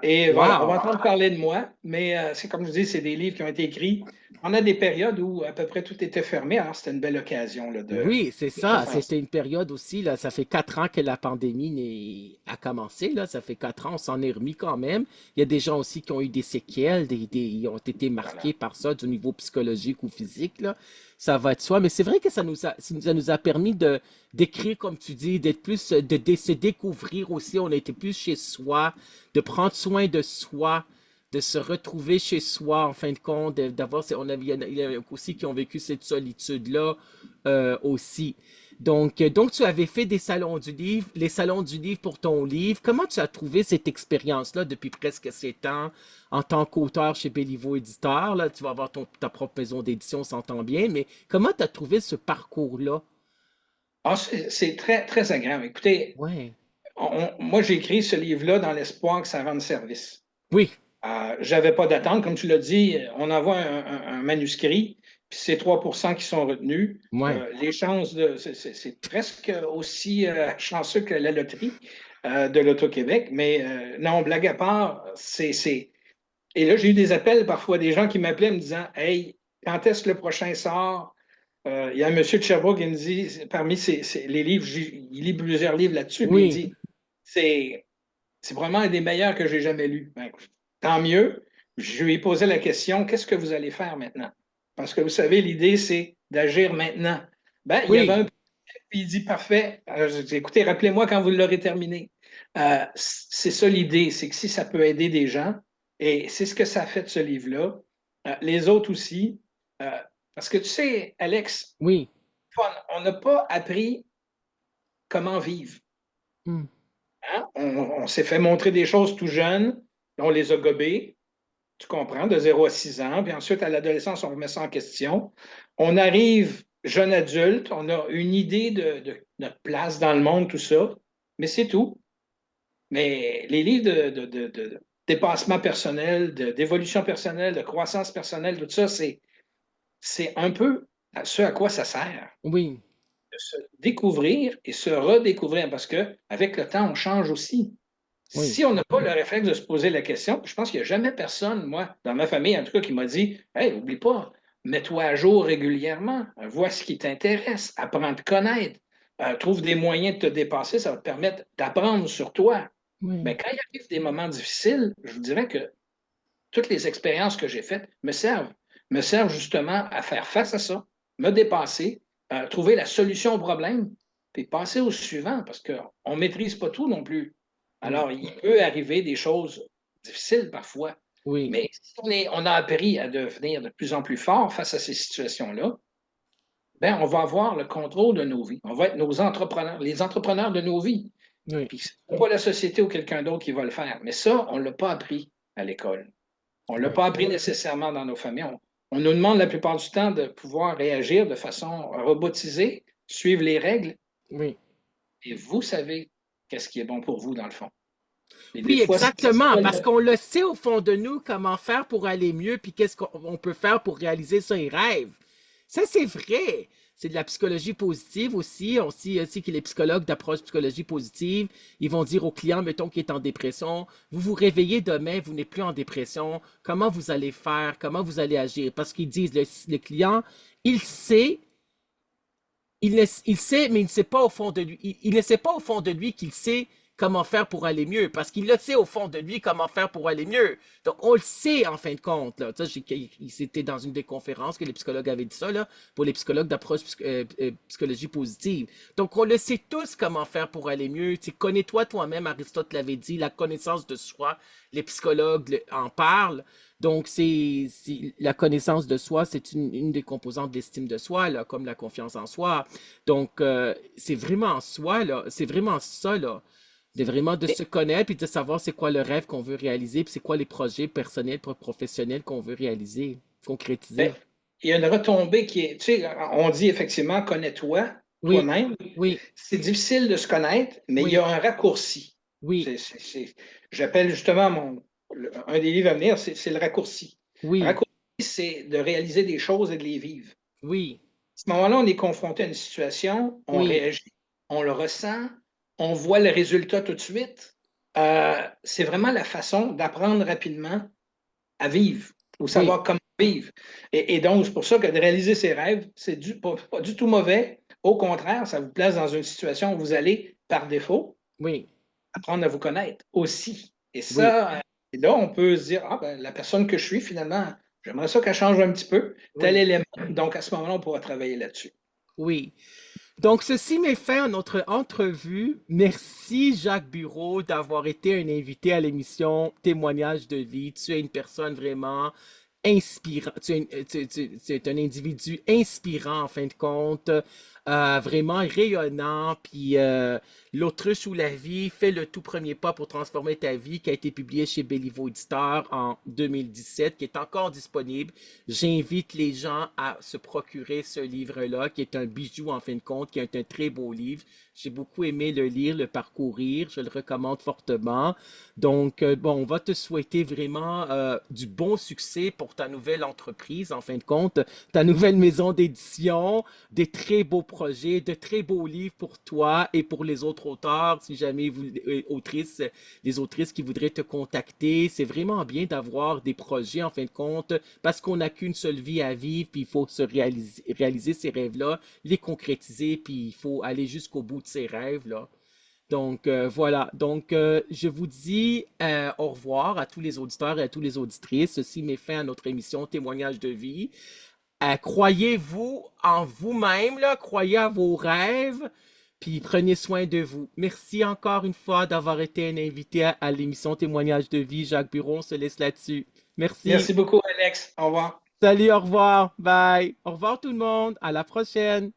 [SPEAKER 2] Et voilà, on va
[SPEAKER 1] Wow.
[SPEAKER 2] entendre parler de moi, mais c'est comme je dis, c'est des livres qui ont été écrits. On a des périodes où à peu près tout était fermé, alors c'était une belle occasion là,
[SPEAKER 1] Oui, c'est
[SPEAKER 2] de
[SPEAKER 1] ça.
[SPEAKER 2] faire ça.
[SPEAKER 1] C'était une période aussi, là. Ça fait 4 ans que la pandémie a commencé, là. Ça fait 4 ans, on s'en est remis quand même. Il y a des gens aussi qui ont eu des séquelles, ils ont été marqués
[SPEAKER 2] Voilà.
[SPEAKER 1] par ça du niveau psychologique ou physique, là. Ça va de soi. Mais c'est vrai que ça nous a permis d'écrire, comme tu dis, d'être plus, de se découvrir aussi. On a été plus chez soi, de prendre soin de soi, de se retrouver chez soi, en fin de compte, d'avoir, il y en a aussi qui ont vécu cette solitude-là aussi. Donc, tu avais fait des salons du livre, les salons du livre pour ton livre. Comment tu as trouvé cette expérience-là depuis presque 7 ans en tant qu'auteur chez Béliveau Éditeur? Là, tu vas avoir ta propre maison d'édition, on s'entend bien, mais comment tu as trouvé ce parcours-là?
[SPEAKER 2] Ah, c'est très, très agréable. Écoutez,
[SPEAKER 1] Ouais.
[SPEAKER 2] moi, j'ai écrit ce livre-là dans l'espoir que ça rende service.
[SPEAKER 1] Oui,
[SPEAKER 2] J'avais pas d'attente. Comme tu l'as dit, on envoie un manuscrit, puis c'est 3% qui sont retenus.
[SPEAKER 1] ouais.
[SPEAKER 2] Les chances c'est presque aussi chanceux que la loterie de l'Auto-Québec. Mais non, blague à part, Et là, j'ai eu des appels parfois des gens qui m'appelaient me disant Hey, quand est-ce que le prochain sort? Il y a un monsieur de Sherbrooke qui me dit, parmi les livres, il lit plusieurs livres là-dessus, puis il
[SPEAKER 1] Oui,
[SPEAKER 2] dit c'est c'est vraiment un des meilleurs que j'ai jamais lu. Ben, tant mieux. Je lui ai posé la question, qu'est-ce que vous allez faire maintenant? Parce que vous savez, l'idée, c'est d'agir maintenant. Ben, il y avait
[SPEAKER 1] oui,
[SPEAKER 2] un puis il dit parfait. J'ai dit, écoutez, rappelez-moi quand vous l'aurez terminé. C'est ça l'idée, c'est que si ça peut aider des gens, et c'est ce que ça a fait de ce livre-là, les autres aussi, euh, parce que tu sais, Alex,
[SPEAKER 1] oui.
[SPEAKER 2] on n'a pas appris comment vivre.
[SPEAKER 1] Hmm.
[SPEAKER 2] Hein? On s'est fait montrer des choses tout jeunes, on les a gobées, tu comprends, de 0 à 6 ans, puis ensuite à l'adolescence, on remet ça en question. On arrive jeune adulte, on a une idée de notre place dans le monde, tout ça, mais c'est tout. Mais les livres de dépassement personnel, d'évolution personnelle, de croissance personnelle, tout ça, c'est un peu à ce à quoi ça sert.
[SPEAKER 1] Oui,
[SPEAKER 2] De se découvrir et se redécouvrir, parce qu'avec le temps, on change aussi.
[SPEAKER 1] oui,
[SPEAKER 2] Si on n'a pas le réflexe de se poser la question, je pense qu'il n'y a jamais personne, moi, dans ma famille en tout cas, qui m'a dit Hey, oublie pas, mets-toi à jour régulièrement, vois ce qui t'intéresse, apprends à te connaître, trouve des moyens de te dépasser, ça va te permettre d'apprendre sur toi.
[SPEAKER 1] oui,
[SPEAKER 2] Mais quand il arrive des moments difficiles, je vous dirais que toutes les expériences que j'ai faites me servent justement à faire face à ça, me dépasser, trouver la solution au problème, puis passer au suivant, parce qu'on ne maîtrise pas tout non plus.
[SPEAKER 1] oui,
[SPEAKER 2] Alors, il peut arriver des choses difficiles parfois,
[SPEAKER 1] oui,
[SPEAKER 2] mais si on a appris à devenir de plus en plus fort face à ces situations-là, ben, on va avoir le contrôle de nos vies. On va être nos entrepreneurs, les entrepreneurs de nos vies.
[SPEAKER 1] oui,
[SPEAKER 2] Puis, ce n'est pas la société ou quelqu'un d'autre qui va le faire. Mais ça, on ne l'a pas appris à l'école. On ne l'a
[SPEAKER 1] oui,
[SPEAKER 2] pas appris nécessairement dans nos familles. On nous demande la plupart du temps de pouvoir réagir de façon robotisée, suivre les règles,
[SPEAKER 1] oui.
[SPEAKER 2] et vous savez qu'est-ce qui est bon pour vous, dans le fond. Et des
[SPEAKER 1] Oui,
[SPEAKER 2] fois, c'est
[SPEAKER 1] exactement,
[SPEAKER 2] pas
[SPEAKER 1] parce qu'on le sait au fond de nous comment faire pour aller mieux, puis qu'est-ce qu'on peut faire pour réaliser ses rêves. Ça, c'est vrai. C'est de la psychologie positive aussi. On sait aussi que les psychologues d'approche psychologie positive, ils vont dire au client, mettons, qui est en dépression, vous vous réveillez demain, vous n'êtes plus en dépression, comment vous allez faire, comment vous allez agir? Parce qu'ils disent, le client, il sait, il sait, mais il ne sait pas au fond de lui. Il ne sait pas au fond de lui qu'il sait comment faire pour aller mieux, parce qu'il le sait au fond de lui comment faire pour aller mieux. Donc, on le sait en fin de compte. Là. C'était dans une des conférences que les psychologues avaient dit ça, là, pour les psychologues d'approche psychologie positive. Donc, on le sait tous comment faire pour aller mieux. Tu sais, connais-toi toi-même, Aristote l'avait dit, la connaissance de soi, les psychologues en parlent. Donc, la connaissance de soi, c'est une des composantes de l'estime de soi, là, comme la confiance en soi. Donc, c'est vraiment soi, là. C'est vraiment ça, là. De vraiment de se connaître puis de savoir c'est quoi le rêve qu'on veut réaliser, puis c'est quoi les projets personnels, professionnels qu'on veut réaliser,
[SPEAKER 2] Ben,
[SPEAKER 1] concrétiser.
[SPEAKER 2] il y a une retombée qui est, tu sais, on dit effectivement, connais-toi,
[SPEAKER 1] Oui,
[SPEAKER 2] toi-même.
[SPEAKER 1] oui,
[SPEAKER 2] C'est difficile de se connaître, mais il y
[SPEAKER 1] oui,
[SPEAKER 2] a un raccourci.
[SPEAKER 1] oui,
[SPEAKER 2] J'appelle justement un des livres à venir, c'est le raccourci. Le
[SPEAKER 1] oui,
[SPEAKER 2] raccourci, c'est de réaliser des choses et de les vivre.
[SPEAKER 1] oui,
[SPEAKER 2] À ce moment-là, on est confronté à une situation, on
[SPEAKER 1] oui,
[SPEAKER 2] réagit, on le ressent, on voit le résultat tout de suite. C'est vraiment la façon d'apprendre rapidement à vivre ou
[SPEAKER 1] oui,
[SPEAKER 2] savoir comment vivre. Et donc, c'est pour ça que de réaliser ses rêves, pas du tout mauvais. Au contraire, ça vous place dans une situation où vous allez, par défaut,
[SPEAKER 1] oui,
[SPEAKER 2] apprendre à vous connaître aussi. Et
[SPEAKER 1] oui,
[SPEAKER 2] ça, là, on peut se dire, ah ben, la personne que je suis, finalement, j'aimerais ça qu'elle change un petit peu, tel
[SPEAKER 1] oui,
[SPEAKER 2] élément. Donc, à ce moment-là, on pourra travailler là-dessus.
[SPEAKER 1] oui. Donc, ceci met fin à notre entrevue. Merci, Jacques Bureau, d'avoir été un invité à l'émission Témoignage de vie. Tu es une personne vraiment inspirant. Tu es un individu inspirant, en fin de compte, vraiment rayonnant. Puis L'autruche ou la vie fait le tout premier pas pour transformer ta vie, qui a été publié chez Béliveau Éditeur en 2017, qui est encore disponible. J'invite les gens à se procurer ce livre-là, qui est un bijou en fin de compte, qui est un très beau livre. J'ai beaucoup aimé le lire, le parcourir. Je le recommande fortement. Donc, bon, on va te souhaiter vraiment du bon succès pour ta nouvelle entreprise, en fin de compte, ta nouvelle maison d'édition, des très beaux projets, de très beaux livres pour toi et pour les autres auteurs, si jamais vous, autrices, les autrices qui voudraient te contacter. C'est vraiment bien d'avoir des projets, en fin de compte, parce qu'on n'a qu'une seule vie à vivre, puis il faut se réaliser ces rêves-là, les concrétiser, puis il faut aller jusqu'au bout de ces rêves-là. Donc voilà. Donc je vous dis au revoir à tous les auditeurs et à toutes les auditrices. Ceci met fin à notre émission Témoignage de vie. Croyez-vous en vous-même, là, croyez à vos rêves, puis prenez soin de vous. Merci encore une fois d'avoir été un invité à l'émission Témoignage de vie. Jacques Bureau, on se laisse là-dessus. Merci.
[SPEAKER 2] Merci beaucoup, Alex. Au revoir.
[SPEAKER 1] Salut, au revoir. Bye. Au revoir tout le monde. À la prochaine.